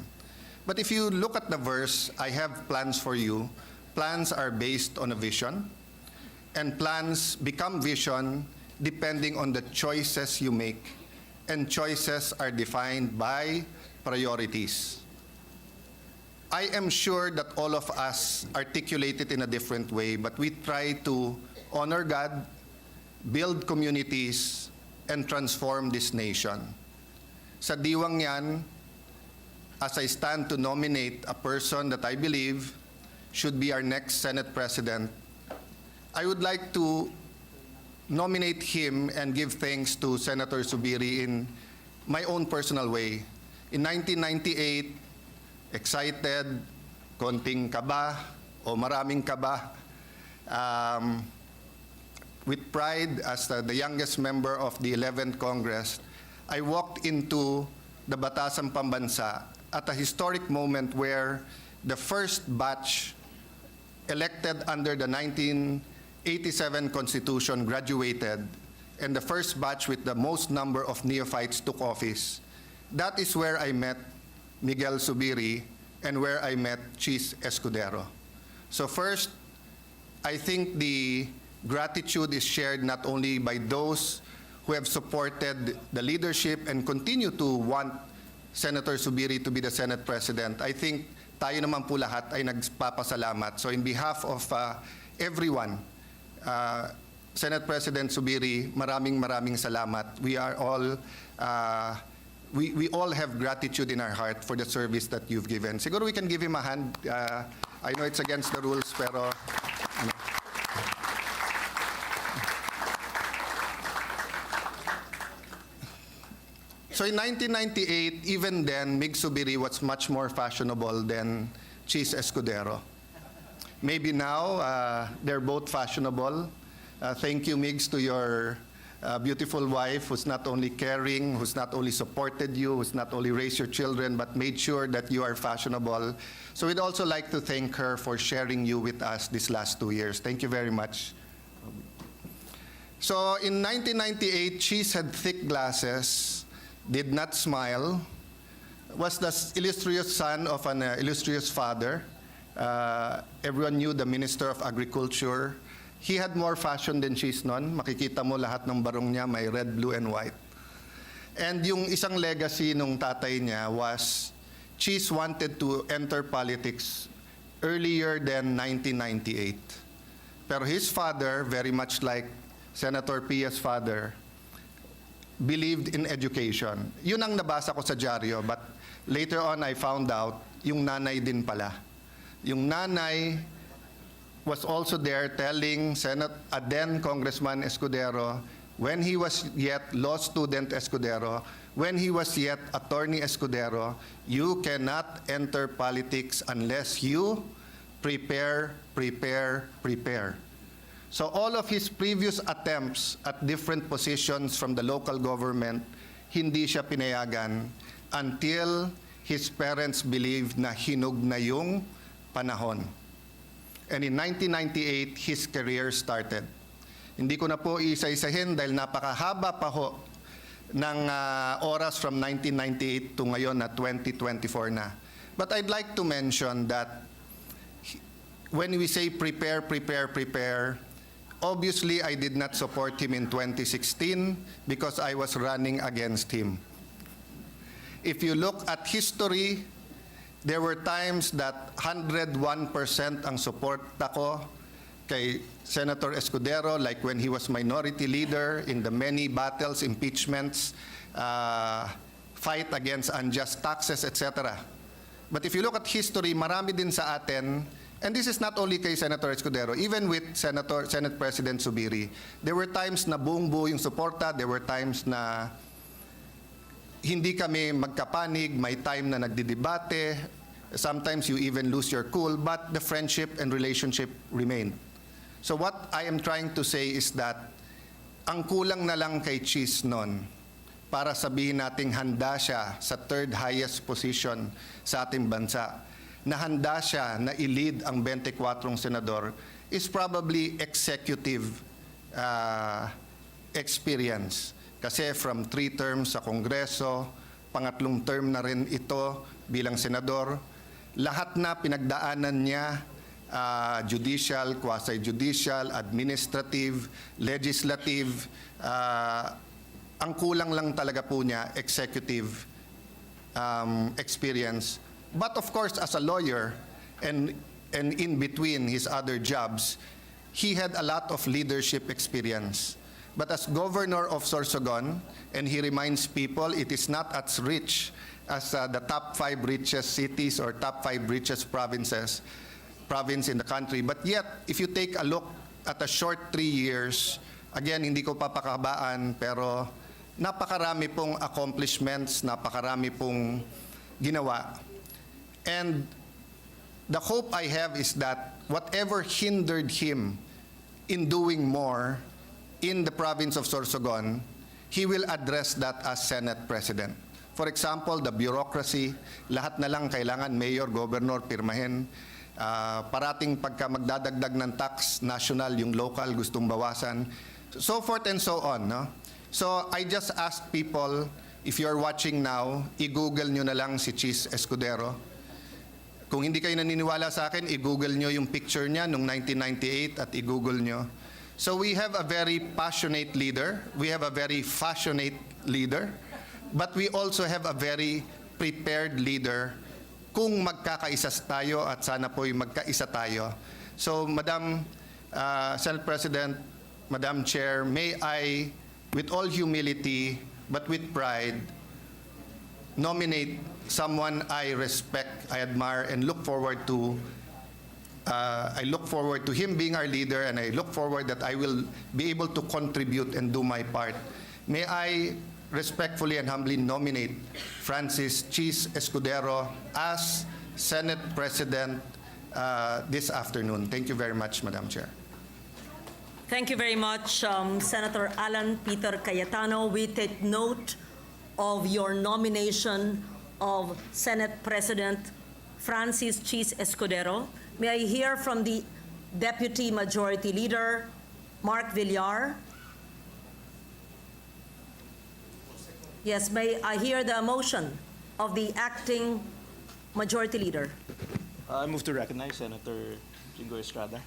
Speaker 13: But if you look at the verse, I have plans for you. Plans are based on a vision, and plans become vision depending on the choices you make, and choices are defined by priorities. I am sure that all of us articulate it in a different way, but we try to honor God, build communities, and transform this nation. Sa diwang yan, as I stand to nominate a person that I believe should be our next Senate President, I would like to nominate him and give thanks to Senator Zubiri in my own personal way. In 1998, excited, konting kaba, o maraming kaba, with pride as the youngest member of the 11th Congress, I walked into the Batasang Pambansa at a historic moment where the first batch elected under the 1987 Constitution graduated, and the first batch with the most number of neophytes took office. That is where I met Miguel Zubiri and where I met Cheese Escudero. So first, I think the gratitude is shared not only by those who have supported the leadership and continue to want Senator Zubiri to be the Senate President. I think tayo naman po lahat ay nagpapasalamat. So in behalf of everyone, Senate President Zubiri, maraming salamat. We are all, we all have gratitude in our heart for the service that you've given. Siguro we can give him a hand. I know it's against the rules, pero So in 1998, even then, Mig Zubiri was much more fashionable than Cheese Escudero. Maybe now, they're both fashionable. Thank you, Migs, to your beautiful wife who's not only caring, who's not only supported you, who's not only raised your children, but made sure that you are fashionable. So we'd also like to thank her for sharing you with us these last 2 years. Thank you very much. So in 1998, Cheese had thick glasses, did not smile, was the illustrious son of an illustrious father. Everyone knew the Minister of Agriculture. He had more fashion than Cheese noon. Makikita mo lahat ng barong niya may red, blue, and white. And yung isang legacy nung tatay niya was Cheese wanted to enter politics earlier than 1998. Pero his father, very much like Senator Pia's father, believed in education. Yun ang nabasa ko sa dyaryo, but later on I found out yung nanay din pala. Yung nanay was also there telling then Congressman Escudero when he was yet law student Escudero, when he was yet attorney Escudero, you cannot enter politics unless you prepare. So all of his previous attempts at different positions from the local government, hindi siya pinayagan until his parents believed na hinug na yung panahon. And in 1998, his career started. Hindi ko na po isa-isahin dahil napakahaba pa ho ng oras from 1998 to ngayon na 2024 na. But I'd like to mention that when we say prepare, obviously I did not support him in 2016 because I was running against him. If you look at history, there were times that 101% ang suporta ko kay Senator Escudero, like when he was minority leader in the many battles, impeachments, fight against unjust taxes, etc. But if you look at history, marami din sa atin, and this is not only kay Senator Escudero, even with Senate President Zubiri, there were times na buong-buo yung suporta, there were times na hindi kami magkapanig, may time na nagdidebate, sometimes you even lose your cool, but the friendship and relationship remained. So what I am trying to say is that ang kulang na lang kay Cheese nun para sabihin nating handa siya sa third highest position sa ating bansa, na handa siya na i-lead ang 24 senador, is probably executive experience. Kasi from 3 terms sa Kongreso, pangatlong term na rin ito bilang senador, lahat na pinagdaanan niya, judicial, quasi-judicial, administrative, legislative, ang kulang lang talaga po niya, executive experience. But of course, as a lawyer, and in between his other jobs, he had a lot of leadership experience. But as governor of Sorsogon, and he reminds people it is not as rich as the top 5 richest cities or top 5 richest province in the country. But yet, if you take a look at a short 3 years, again, hindi ko papakabaan, pero napakarami pong accomplishments, napakarami pong ginawa. And the hope I have is that whatever hindered him in doing more in the province of Sorsogon, he will address that as Senate President. For example, the bureaucracy, lahat na lang kailangan mayor, governor, pirmahin. Parating pagka magdadagdag ng tax, national, yung local, gustong bawasan. So forth and so on. No? So I just ask people, if you're watching now, i-google nyo na lang si Cheese Escudero. Kung hindi kayo naniniwala sa akin, i-google nyo yung picture niya noong 1998 at i-google nyo. So we have a very passionate leader. We have a very fashionate leader. But we also have a very prepared leader kung magkakaisa tayo at sana po'y magkaisa tayo. So Madam Senate President, Madam Chair, may I, with all humility but with pride, nominate someone I respect, I admire, and look forward to. I look forward to him being our leader, and I look forward that I will be able to contribute and do my part. May I respectfully and humbly nominate Francis Cheese Escudero as Senate President this afternoon. Thank you very much, Madam Chair.
Speaker 8: Thank you very much, Senator Alan Peter Cayetano. We take note of your nomination of Senate President Francis Cheese Escudero. May I hear from the Deputy Majority Leader, Mark Villar? Yes, may I hear the motion of the Acting Majority Leader?
Speaker 14: I move to recognize Senator Jingo Estrada.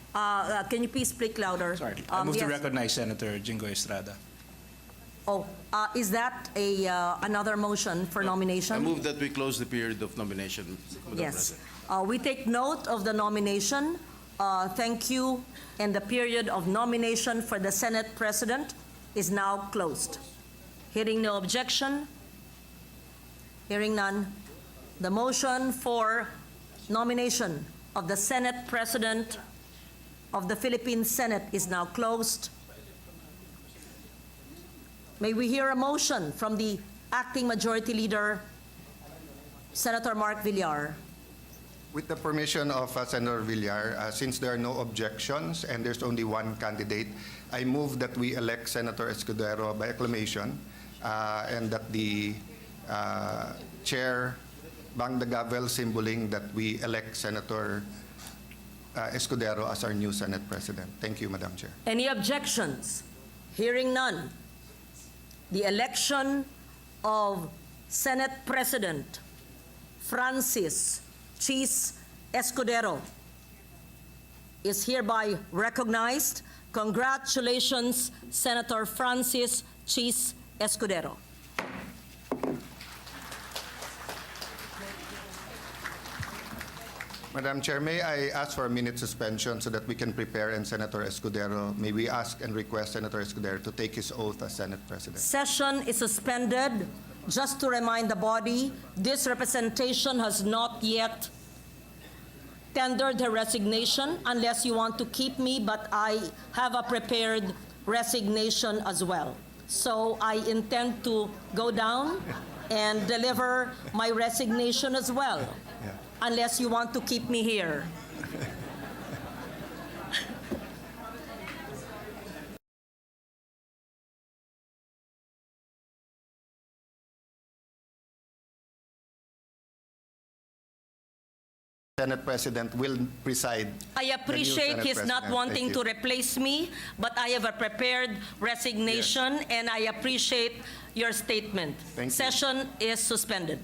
Speaker 8: Can you please speak louder?
Speaker 14: Sorry, I move to
Speaker 8: yes.
Speaker 14: recognize Senator Jingo Estrada.
Speaker 8: Oh, is that another motion for nomination?
Speaker 15: I move that we close the period of nomination, Madam
Speaker 8: Yes.
Speaker 15: President.
Speaker 8: We take note of the nomination. Thank you. And the period of nomination for the Senate President is now closed. Hearing no objection, hearing none, the motion for nomination of the Senate President of the Philippine Senate is now closed. May we hear a motion from the Acting Majority Leader, Senator Mark Villar.
Speaker 13: With the permission of Senator Villar, since there are no objections and there's only one candidate, I move that we elect Senator Escudero by acclamation and that the chair bang the gavel, symboling that we elect Senator Escudero as our new Senate President. Thank you, Madam Chair.
Speaker 8: Any objections? Hearing none. The election of Senate President Francis Cheese Escudero is hereby recognized. Congratulations, Senator Francis Cheese Escudero.
Speaker 13: Madam Chair, may I ask for a minute suspension so that we can prepare, and Senator Escudero, may we ask and request Senator Escudero to take his oath as Senate President.
Speaker 8: Session is suspended. Just to remind the body, this representation has not yet tendered her resignation unless you want to keep me, but I have a prepared resignation as well. So I intend to go down and deliver my resignation as well, unless you want to keep me here.
Speaker 13: Senate President will preside.
Speaker 8: I appreciate his not wanting to
Speaker 13: Thank you.
Speaker 8: replace me, but I have a prepared resignation, and I appreciate your statement.
Speaker 13: Thank you.
Speaker 8: Session is suspended.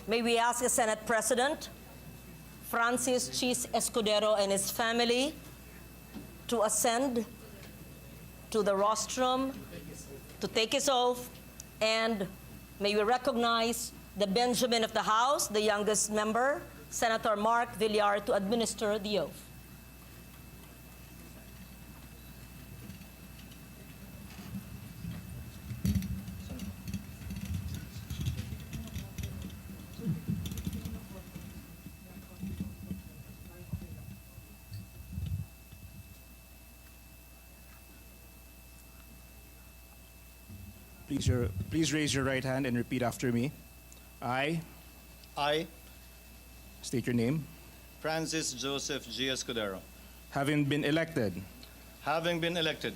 Speaker 8: May we ask the Senate President, Francis Chis Escudero, and his family to ascend to the rostrum to take his oath, and may we recognize the Benjamin of the House, the youngest member, Senator Mark Villar, to administer the oath.
Speaker 16: Please raise your right hand and repeat after me. I state your name.
Speaker 17: Francis Joseph G. Escudero,
Speaker 16: Having been elected
Speaker 17: having been elected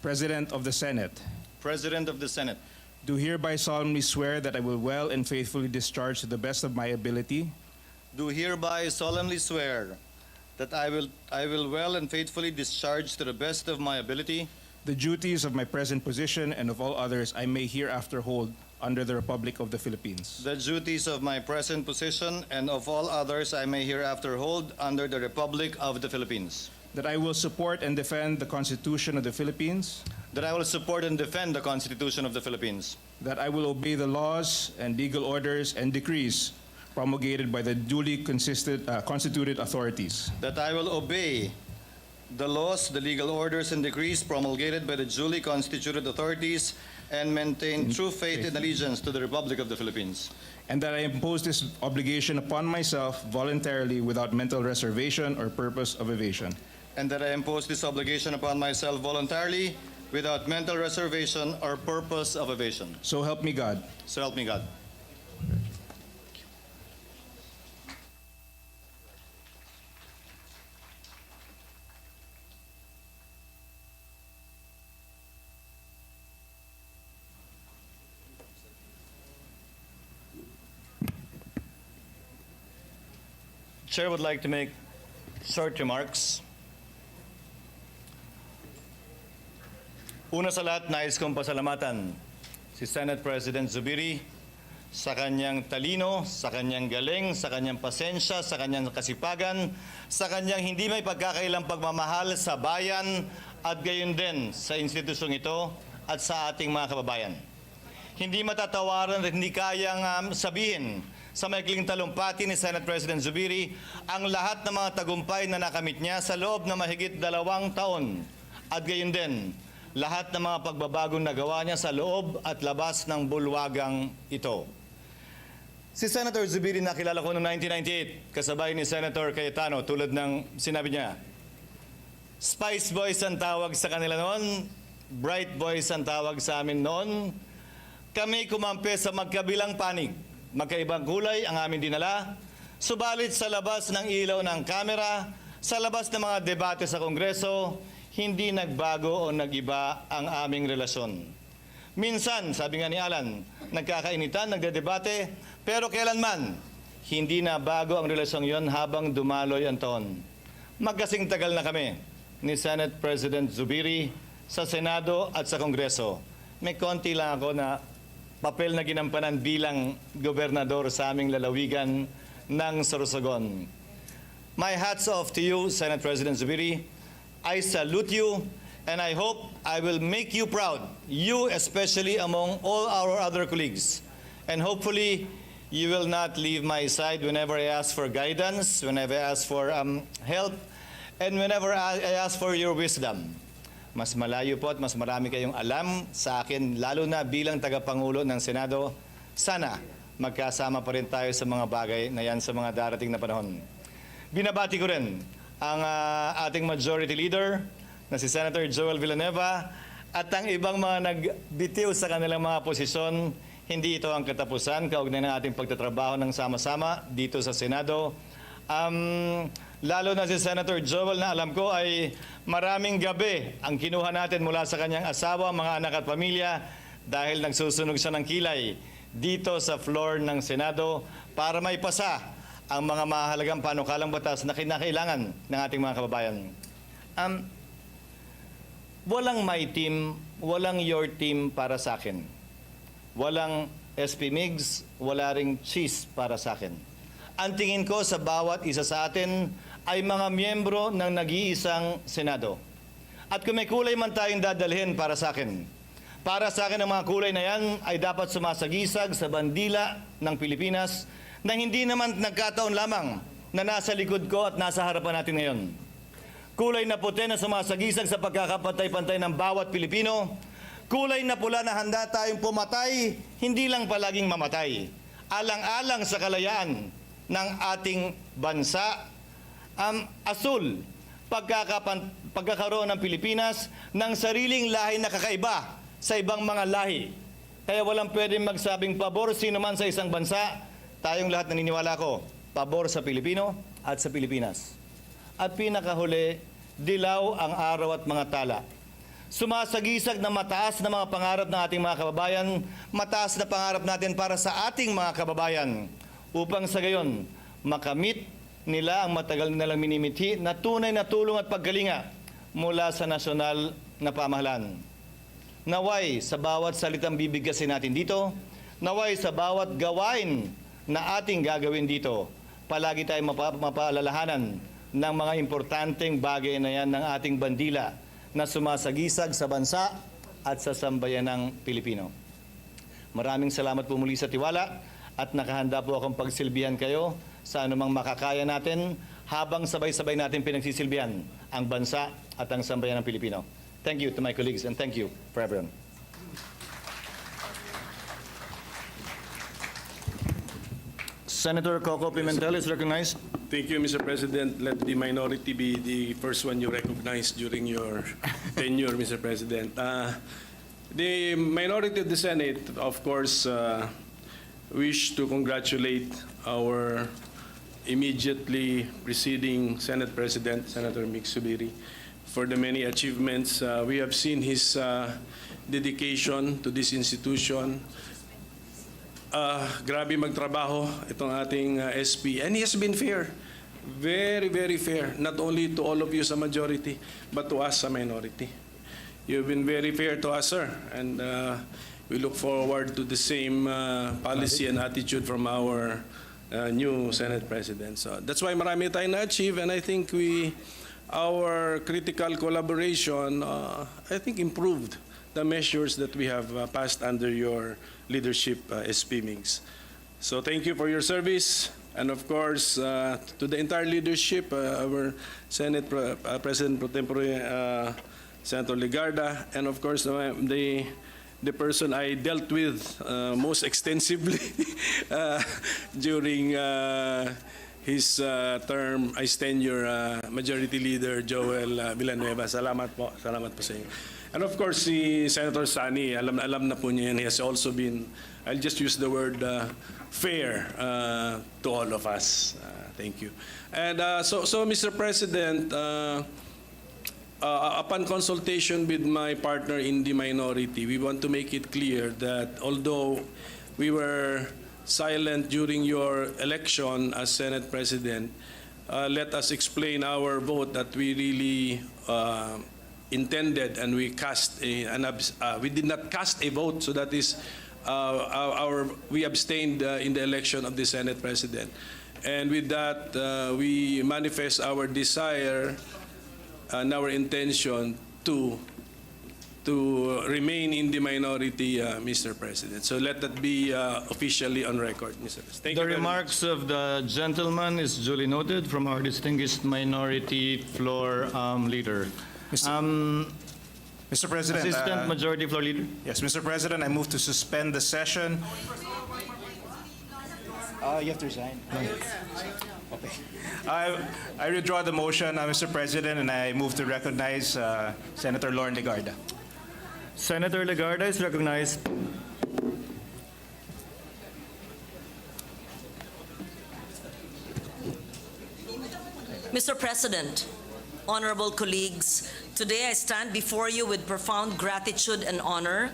Speaker 16: President of the Senate,
Speaker 17: President of the Senate,
Speaker 16: do hereby solemnly swear that I will well and faithfully discharge to the best of my ability
Speaker 17: do hereby solemnly swear that I will well and faithfully discharge to the best of my ability
Speaker 16: the duties of my present position and of all others I may hereafter hold under the Republic of the Philippines.
Speaker 17: the duties of my present position and of all others I may hereafter hold under the Republic of the Philippines.
Speaker 16: That I will support and defend the Constitution of the Philippines.
Speaker 17: That I will support and defend the Constitution of the Philippines.
Speaker 16: That I will obey the laws and legal orders and decrees promulgated by the duly constituted authorities.
Speaker 17: That I will obey the laws, the legal orders, and decrees promulgated by the duly constituted authorities and maintain true faith and allegiance to the Republic of the Philippines.
Speaker 16: And that I impose this obligation upon myself voluntarily without mental reservation or purpose of evasion.
Speaker 17: And that I impose this obligation upon myself voluntarily without mental reservation or purpose of evasion.
Speaker 16: So help me God.
Speaker 17: So help me God. Chair would like to make short remarks. Una sa lahat, nais kong pasalamatan si Senate President Zubiri sa kanyang talino, sa kanyang galing, sa kanyang pasensya, sa kanyang kasipagan, sa kanyang hindi may pagkakailang pagmamahal sa bayan at gayon din sa institusyong ito at sa ating mga kababayan. Hindi matatawaran at hindi kayang sabihin sa maikling talumpati ni Senate President Zubiri ang lahat ng mga tagumpay na nakamit niya sa loob ng mahigit 2 taon at gayon din lahat ng mga pagbabagong nagawa niya sa loob at labas ng bulwagang ito. Si Senator Zubiri nakilala ko noong 1998 kasabay ni Senator Cayetano tulad ng sinabi niya. Spice Boys ang tawag sa kanila noon, Bright Boys ang tawag sa amin noon. Kami kumampi sa magkabilang panig. Magkaibang kulay ang aming dinala, subalit sa labas ng ilaw ng kamera, sa labas ng mga debate sa Kongreso, hindi nagbago o nagiba ang aming relasyon. Minsan, sabi nga ni Alan, nagkakainitan, nagdedebate, pero kailanman, hindi na bago ang relasyong yon habang dumaloy ang taon. Magkasing tagal na kami ni Senate President Zubiri sa Senado at sa Kongreso. May konti lang ako na papel na ginampanan bilang gobernador sa aming lalawigan ng Sorsogon. My hats off to you, Senate President Zubiri. I salute you, and I hope I will make you proud, you especially among all our other colleagues. And hopefully, you will not leave my side whenever I ask for guidance, whenever I ask for help, and whenever I ask for your wisdom. Mas malayo po at mas marami kayong alam sa akin, lalo na bilang tagapangulo ng Senado. Sana magkasama pa rin tayo sa mga bagay na yan sa mga darating na panahon. Binabati ko rin ang ating Majority Leader na si Senator Joel Villanueva at ang ibang mga nagbitiw sa kanilang mga posisyon. Hindi ito ang katapusan, kaugnay ng ating pagtatrabaho ng sama-sama dito sa Senado. Lalo na si Senator Joel na alam ko ay maraming gabi ang kinuha natin mula sa kanyang asawa, mga anak at pamilya dahil nagsusunog siya ng kilay dito sa floor ng Senado para maipasa ang mga mahalagang panukalang batas na kinakailangan ng ating mga kababayan. walang my team, walang your team para sa akin. Walang SP Migs, wala ring cheese para sa akin. Ang tingin ko sa bawat isa sa atin ay mga miyembro ng nag-iisang Senado. At kung may kulay man tayong dadalhin para sa akin ang mga kulay na yan ay dapat sumasagisag sa bandila ng Pilipinas na hindi naman nagkataon lamang na nasa likod ko at nasa harapan natin ngayon. Kulay na puti na sumasagisag sa pagkakapantay-pantay ng bawat Pilipino. Kulay na pula na handa tayong pumatay, hindi lang palaging mamatay. Alang-alang sa kalayaan ng ating bansa. Asul, pagkakaroon ng Pilipinas ng sariling lahi na kakaiba sa ibang mga lahi. Kaya walang pwedeng magsabing pabor sino man sa isang bansa. Tayong lahat naniniwala ko, pabor sa Pilipino at sa Pilipinas. At pinakahuli, dilaw ang araw at mga tala. Sumasagisag na mataas na mga pangarap ng ating mga kababayan, mataas na pangarap natin para sa ating mga kababayan, upang sa gayon, makamit nila ang matagal nilang minimithi na tunay na tulong at paggalinga mula sa nasyonal na pamahalaan. Naway sa bawat salitang bibigkasin natin dito, naway sa bawat gawain na ating gagawin dito, palagi tayong mapaalalahanan ng mga importanteng bagay na yan ng ating bandila na sumasagisag sa bansa at sa sambayanang Pilipino. Maraming salamat po muli sa tiwala at nakahanda po akong pagsilbihan kayo sa anumang makakaya natin habang sabay-sabay natin pinagsisilbihan ang bansa at ang sambayanang Pilipino. Thank you to my colleagues and thank you for everyone. Senator Coco Pimentel is recognized.
Speaker 18: Thank you, Mr. President. Let the minority be the first one you recognize during your tenure, Mr. President. The minority of the Senate, of course, wish to congratulate our immediately preceding Senate President, Senator Miguel Zubiri, for the many achievements. We have seen his dedication to this institution. Grabe magtrabaho itong ating SP. And he has been fair. Very, very fair. Not only to all of you sa majority, but to us sa minority. You've been very fair to us, sir. And we look forward to the same policy and attitude from our new Senate President. So that's why marami tayong na-achieve. And I think our critical collaboration, I think, improved the measures that we have passed under your leadership, SP Migs. So thank you for your service, and of course, to the entire leadership, our Senate President Pro Tempore, Senator Legarda, and of course, the person I dealt with most extensively during his term as tenure, Majority Leader Joel Villanueva. Salamat po sa inyo. And of course, si Senator Sani, alam na po niya yan. He has also been, I'll just use the word fair to all of us. Thank you. And so Mr. President, upon consultation with my partner in the minority, we want to make it clear that although we were silent during your election as Senate President, let us explain our vote that we really intended, and we we did not cast a vote, so that is we abstained in the election of the Senate President. And with that, we manifest our desire and our intention to remain in the minority, Mr. President. So let that be officially on record, Mr. President. Thank you very much.
Speaker 17: The remarks of the gentleman is duly noted from our distinguished minority floor leader.
Speaker 16: Mr. President.
Speaker 17: Assistant Majority Floor Leader.
Speaker 16: Yes, Mr. President, I move to suspend the session. You have to resign. Okay. I withdraw the motion, Mr. President, and I move to recognize Senator Lauren Legarda.
Speaker 17: Senator Legarda is recognized.
Speaker 8: Mr. President, honorable colleagues, Today I stand before you with profound gratitude and honor.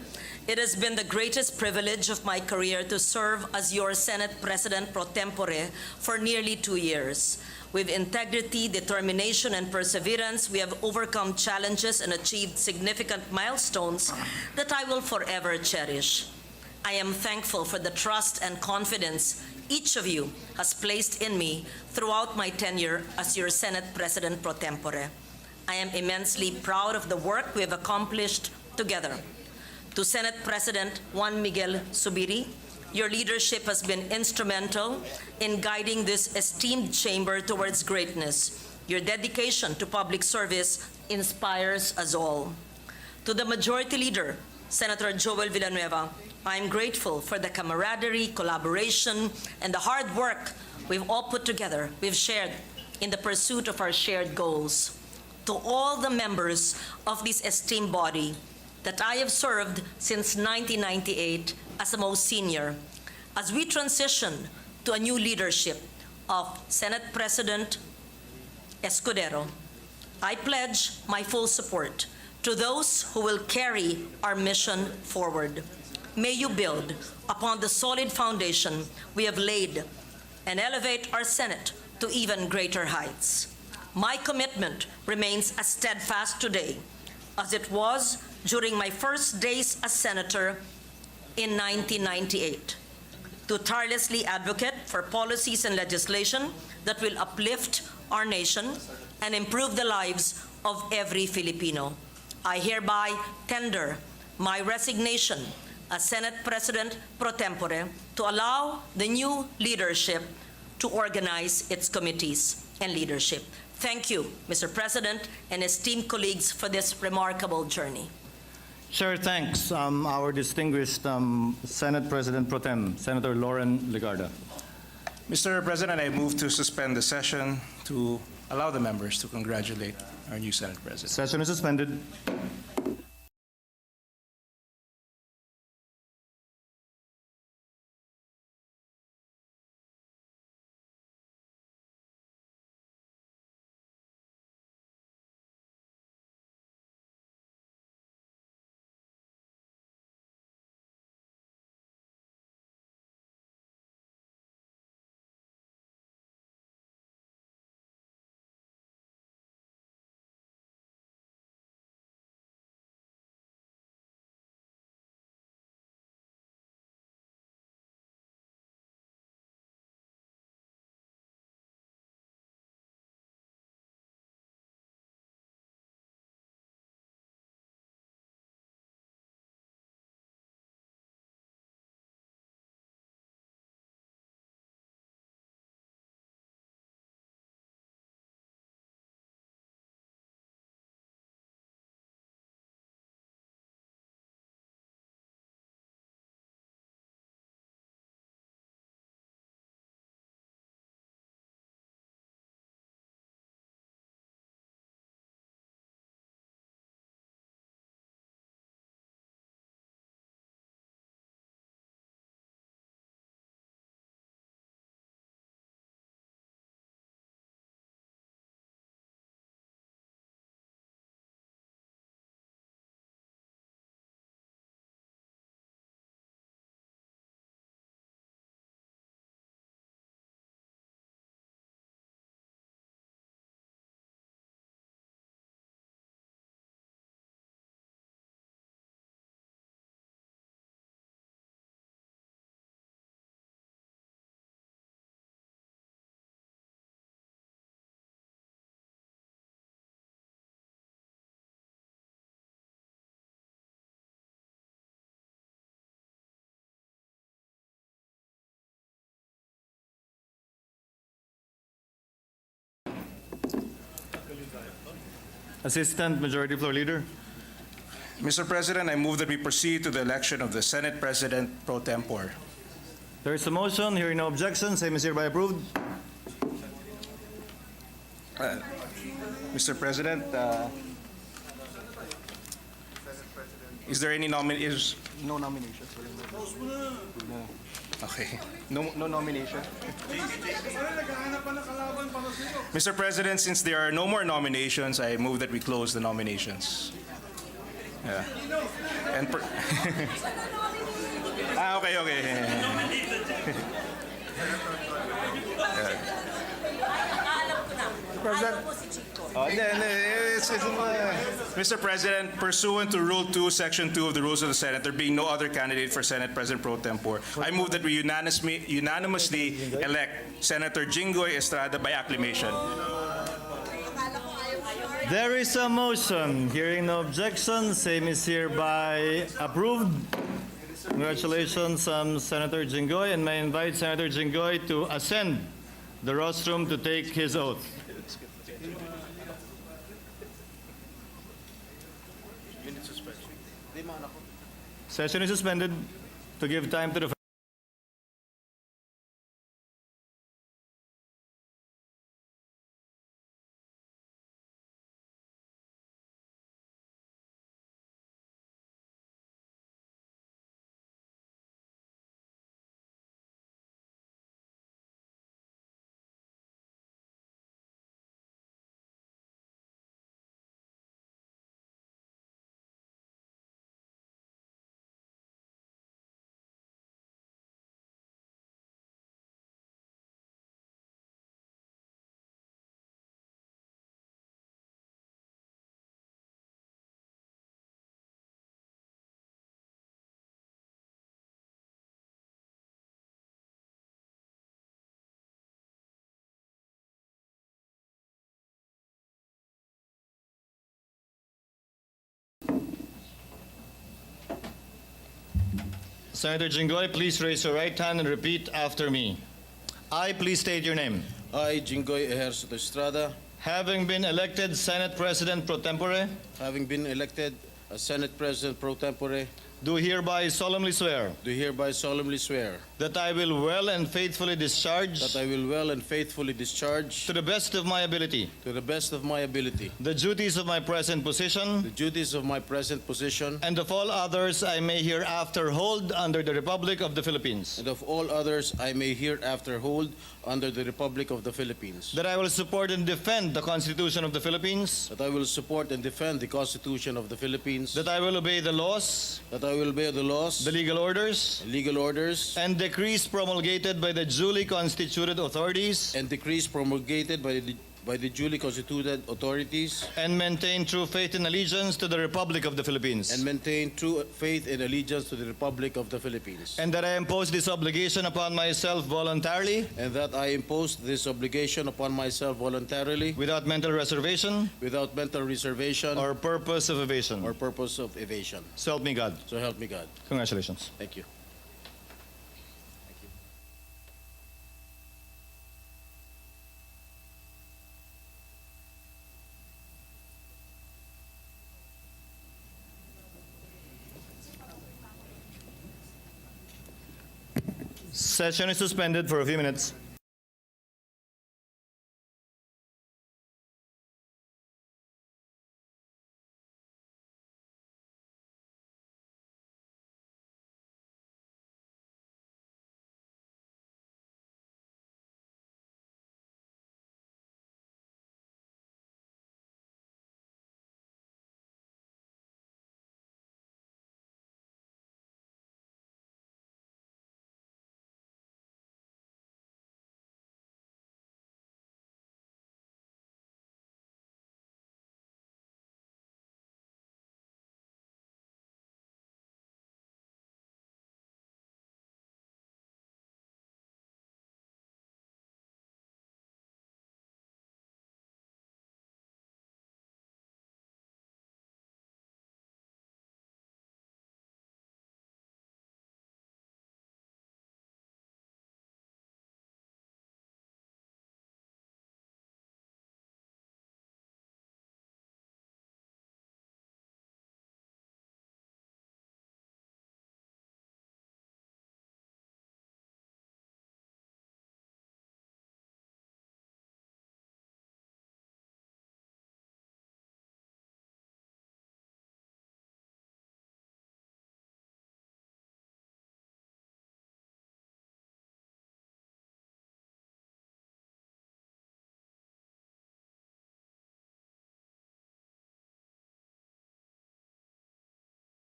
Speaker 8: It has been the greatest privilege of my career to serve as your Senate President pro tempore for nearly 2 years. With integrity, determination, and perseverance, we have overcome challenges and achieved significant milestones that I will forever cherish. I am thankful for the trust and confidence each of you has placed in me throughout my tenure as your Senate President pro tempore. I am immensely proud of the work we have accomplished together. To Senate President Juan Miguel Zubiri, your leadership has been instrumental in guiding this esteemed chamber towards greatness. Your dedication to public service inspires us all. To the Majority Leader, Senator Joel Villanueva, I am grateful for the camaraderie, collaboration, and the hard work we've all put together, we've shared in the pursuit of our shared goals. To all the members of this esteemed body that I have served since 1998 as the most senior, as we transition to a new leadership of Senate President Escudero, I pledge my full support to those who will carry our mission forward. May you build upon the solid foundation we have laid and elevate our Senate to even greater heights. My commitment remains as steadfast today as it was during my first days as senator in 1998, to tirelessly advocate for policies and legislation that will uplift our nation and improve the lives of every Filipino. I hereby tender my resignation as Senate President pro tempore to allow the new leadership to organize its committees and leadership. Thank you, Mr. President and esteemed colleagues, for this remarkable journey.
Speaker 17: Chair thanks our distinguished Senate President Pro Tem, Senator Lauren Legarda.
Speaker 16: Mr. President, I move to suspend the session to allow the members to congratulate our new Senate President.
Speaker 17: Session is suspended. Assistant Majority Floor Leader.
Speaker 16: Mr. President, I move that we proceed to the election of the Senate President pro tempore.
Speaker 17: There is a motion. Hearing no objection, same is hereby approved.
Speaker 16: Mr. President, Is there any nomination? No nominations. No. Okay. No nomination. Mr. President, since there are no more nominations, I move that we close the nominations. Yeah. And okay. Mr. President, pursuant to Rule 2, Section 2 of the Rules of the Senate, there being no other candidate for Senate President Pro Tempore, I move that we unanimously elect Senator Jinggoy Estrada by acclamation.
Speaker 17: There is a motion. Hearing no objection, same is hereby approved. Congratulations, Senator Jinggoy, and may I invite Senator Jinggoy to ascend the rostrum to take his oath. Session is suspended to give time to the Senator Jinggoy, please raise your right hand and repeat after me. I, please state your name.
Speaker 15: I, Jinggoy Estrada,
Speaker 17: Having been elected Senate President pro tempore,
Speaker 15: having been elected as Senate President pro tempore,
Speaker 17: do hereby solemnly swear
Speaker 15: do hereby solemnly swear
Speaker 17: that I will well and faithfully discharge
Speaker 15: that I will well and faithfully discharge
Speaker 17: to the best of my ability
Speaker 15: to the best of my ability
Speaker 17: the duties of my present position
Speaker 15: the duties of my present position
Speaker 17: and of all others I may hereafter hold under the Republic of the Philippines.
Speaker 15: and of all others I may hereafter hold under the Republic of the Philippines.
Speaker 17: That I will support and defend the Constitution of the Philippines.
Speaker 15: That I will support and defend the Constitution of the Philippines.
Speaker 17: That I will obey the laws.
Speaker 15: That I will obey the laws.
Speaker 17: The legal orders.
Speaker 15: And
Speaker 17: decrees promulgated by the duly constituted authorities.
Speaker 15: And decrees promulgated by the duly constituted authorities.
Speaker 17: And maintain true faith and allegiance to the Republic of the Philippines.
Speaker 15: And maintain true faith and allegiance to the Republic of the Philippines.
Speaker 17: And that I impose this obligation upon myself voluntarily.
Speaker 15: And that I impose this obligation upon myself voluntarily.
Speaker 17: Without mental reservation.
Speaker 15: Without mental reservation.
Speaker 17: Or purpose of evasion.
Speaker 15: Or purpose of evasion.
Speaker 17: So help me God.
Speaker 15: So help me God.
Speaker 17: Congratulations.
Speaker 15: Thank you.
Speaker 17: Session is suspended for a few minutes.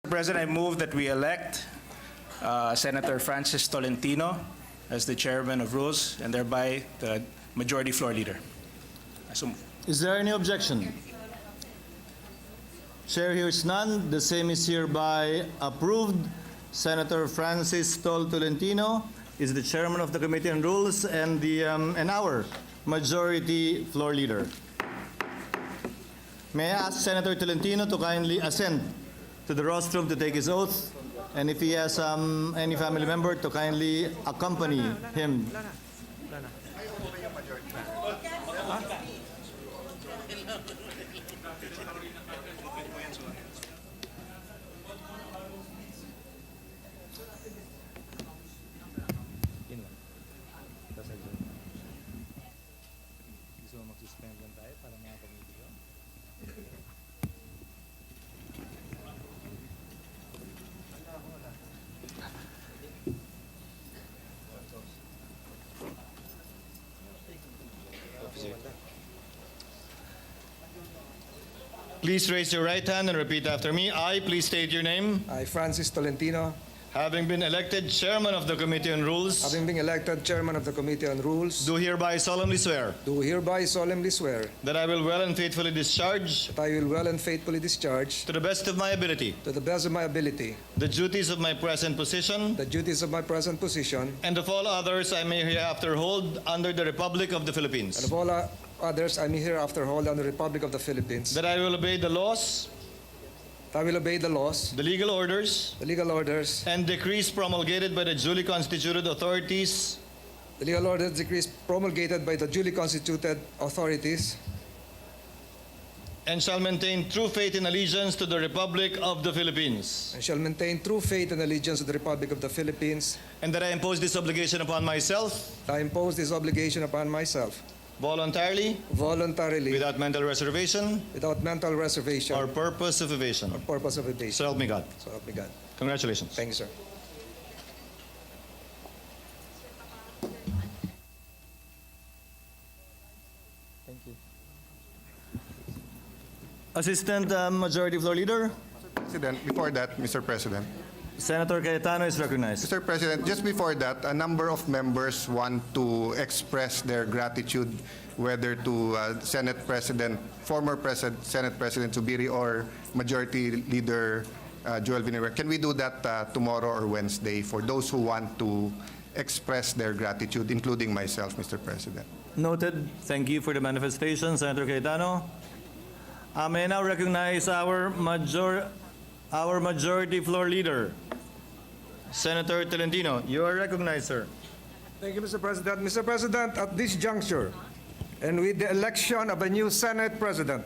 Speaker 16: Mr. President, I move that we elect Senator Francis Tolentino as the chairman of Rules and thereby the majority floor leader. So move.
Speaker 17: Is there any objection? Chair hears none. The same is hereby approved. Senator Francis Tolentino is the chairman of the Committee on Rules and our majority floor leader. May I ask Senator Tolentino to kindly ascend to the rostrum to take his oath, and if he has any family member to kindly accompany him. Please raise your right hand and repeat after me. I, please state your name.
Speaker 19: I, Francis Tolentino,
Speaker 17: Having been elected chairman of the Committee on Rules,
Speaker 19: having been elected chairman of the Committee on Rules,
Speaker 17: do hereby solemnly swear
Speaker 19: do hereby solemnly swear
Speaker 17: that I will well and faithfully discharge,
Speaker 19: that I will well and faithfully discharge,
Speaker 17: to the best of my ability,
Speaker 19: to the best of my ability,
Speaker 17: the duties of my present position,
Speaker 19: the duties of my present position,
Speaker 17: and of all others I may hereafter hold under the Republic of the
Speaker 19: and
Speaker 17: Philippines.
Speaker 19: of all others I may hereafter hold under the Republic of the Philippines,
Speaker 17: That I will obey the laws,
Speaker 19: that I will obey the laws,
Speaker 17: the legal orders,
Speaker 19: and
Speaker 17: decrees promulgated by the duly constituted authorities
Speaker 19: the legal orders, decrees promulgated by the duly constituted authorities,
Speaker 17: and shall maintain true faith and allegiance to the Republic of the Philippines.
Speaker 19: and shall maintain true faith and allegiance to the Republic of the Philippines.
Speaker 17: And that I impose this obligation upon myself
Speaker 19: I impose this obligation upon myself
Speaker 17: voluntarily, without mental reservation or purpose of evasion. So help me God.
Speaker 19: So help me God.
Speaker 17: Congratulations.
Speaker 19: Thank you, sir.
Speaker 17: Thank you. Assistant Majority Floor Leader,
Speaker 13: President, before that, Mr. President.
Speaker 17: Senator Cayetano is recognized.
Speaker 13: Mr. President, just before that, a number of members want to express their gratitude, whether to former Senate President Zubiri or Majority Leader Joel Villanueva. Can we do that tomorrow or Wednesday for those who want to express their gratitude, including myself, Mr. President?
Speaker 17: Noted. Thank you for the manifestation, Senator Cayetano. I may now recognize our Majority Floor Leader, Senator Tolentino. You are recognized, sir.
Speaker 19: Thank you, Mr. President. Mr. President, at this juncture, and with the election of a new Senate President,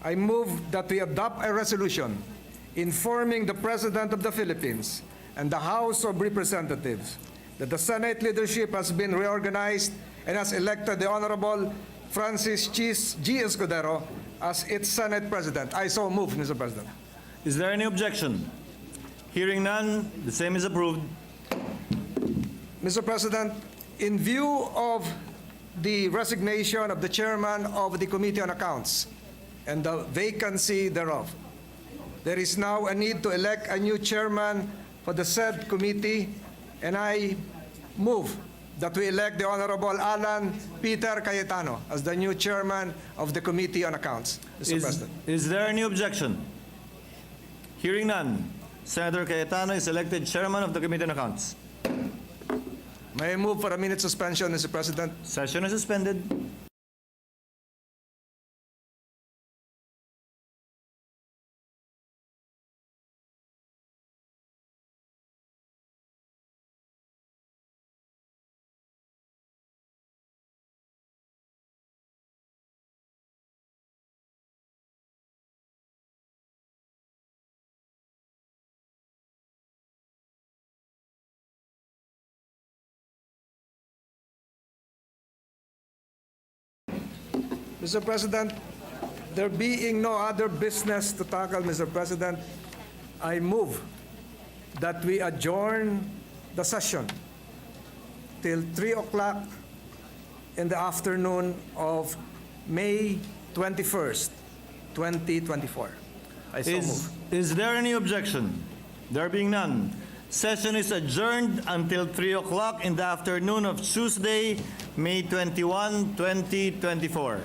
Speaker 19: I move that we adopt a resolution informing the President of the Philippines and the House of Representatives that the Senate leadership has been reorganized and has elected the Honorable Francis G. Escudero as its Senate President. I so move, Mr. President.
Speaker 17: Is there any objection? Hearing none, the same is approved.
Speaker 19: Mr. President, in view of the resignation of the chairman of the Committee on Accounts and the vacancy thereof, there is now a need to elect a new chairman for the said committee, and I move that we elect the Honorable Alan Peter Cayetano as the new chairman of the Committee on Accounts. Mr. President.
Speaker 17: Is there any objection? Hearing none, Senator Cayetano is elected chairman of the Committee on Accounts.
Speaker 19: May I move for a minute suspension, Mr. President?
Speaker 17: Session is suspended.
Speaker 19: Mr. President, there being no other business to tackle, Mr. President, I move that we adjourn the session till 3 o'clock in the afternoon of May 21st, 2024. I so move.
Speaker 17: Is there any objection? There being none, session is adjourned until 3 o'clock in the afternoon of Tuesday, May 21, 2024.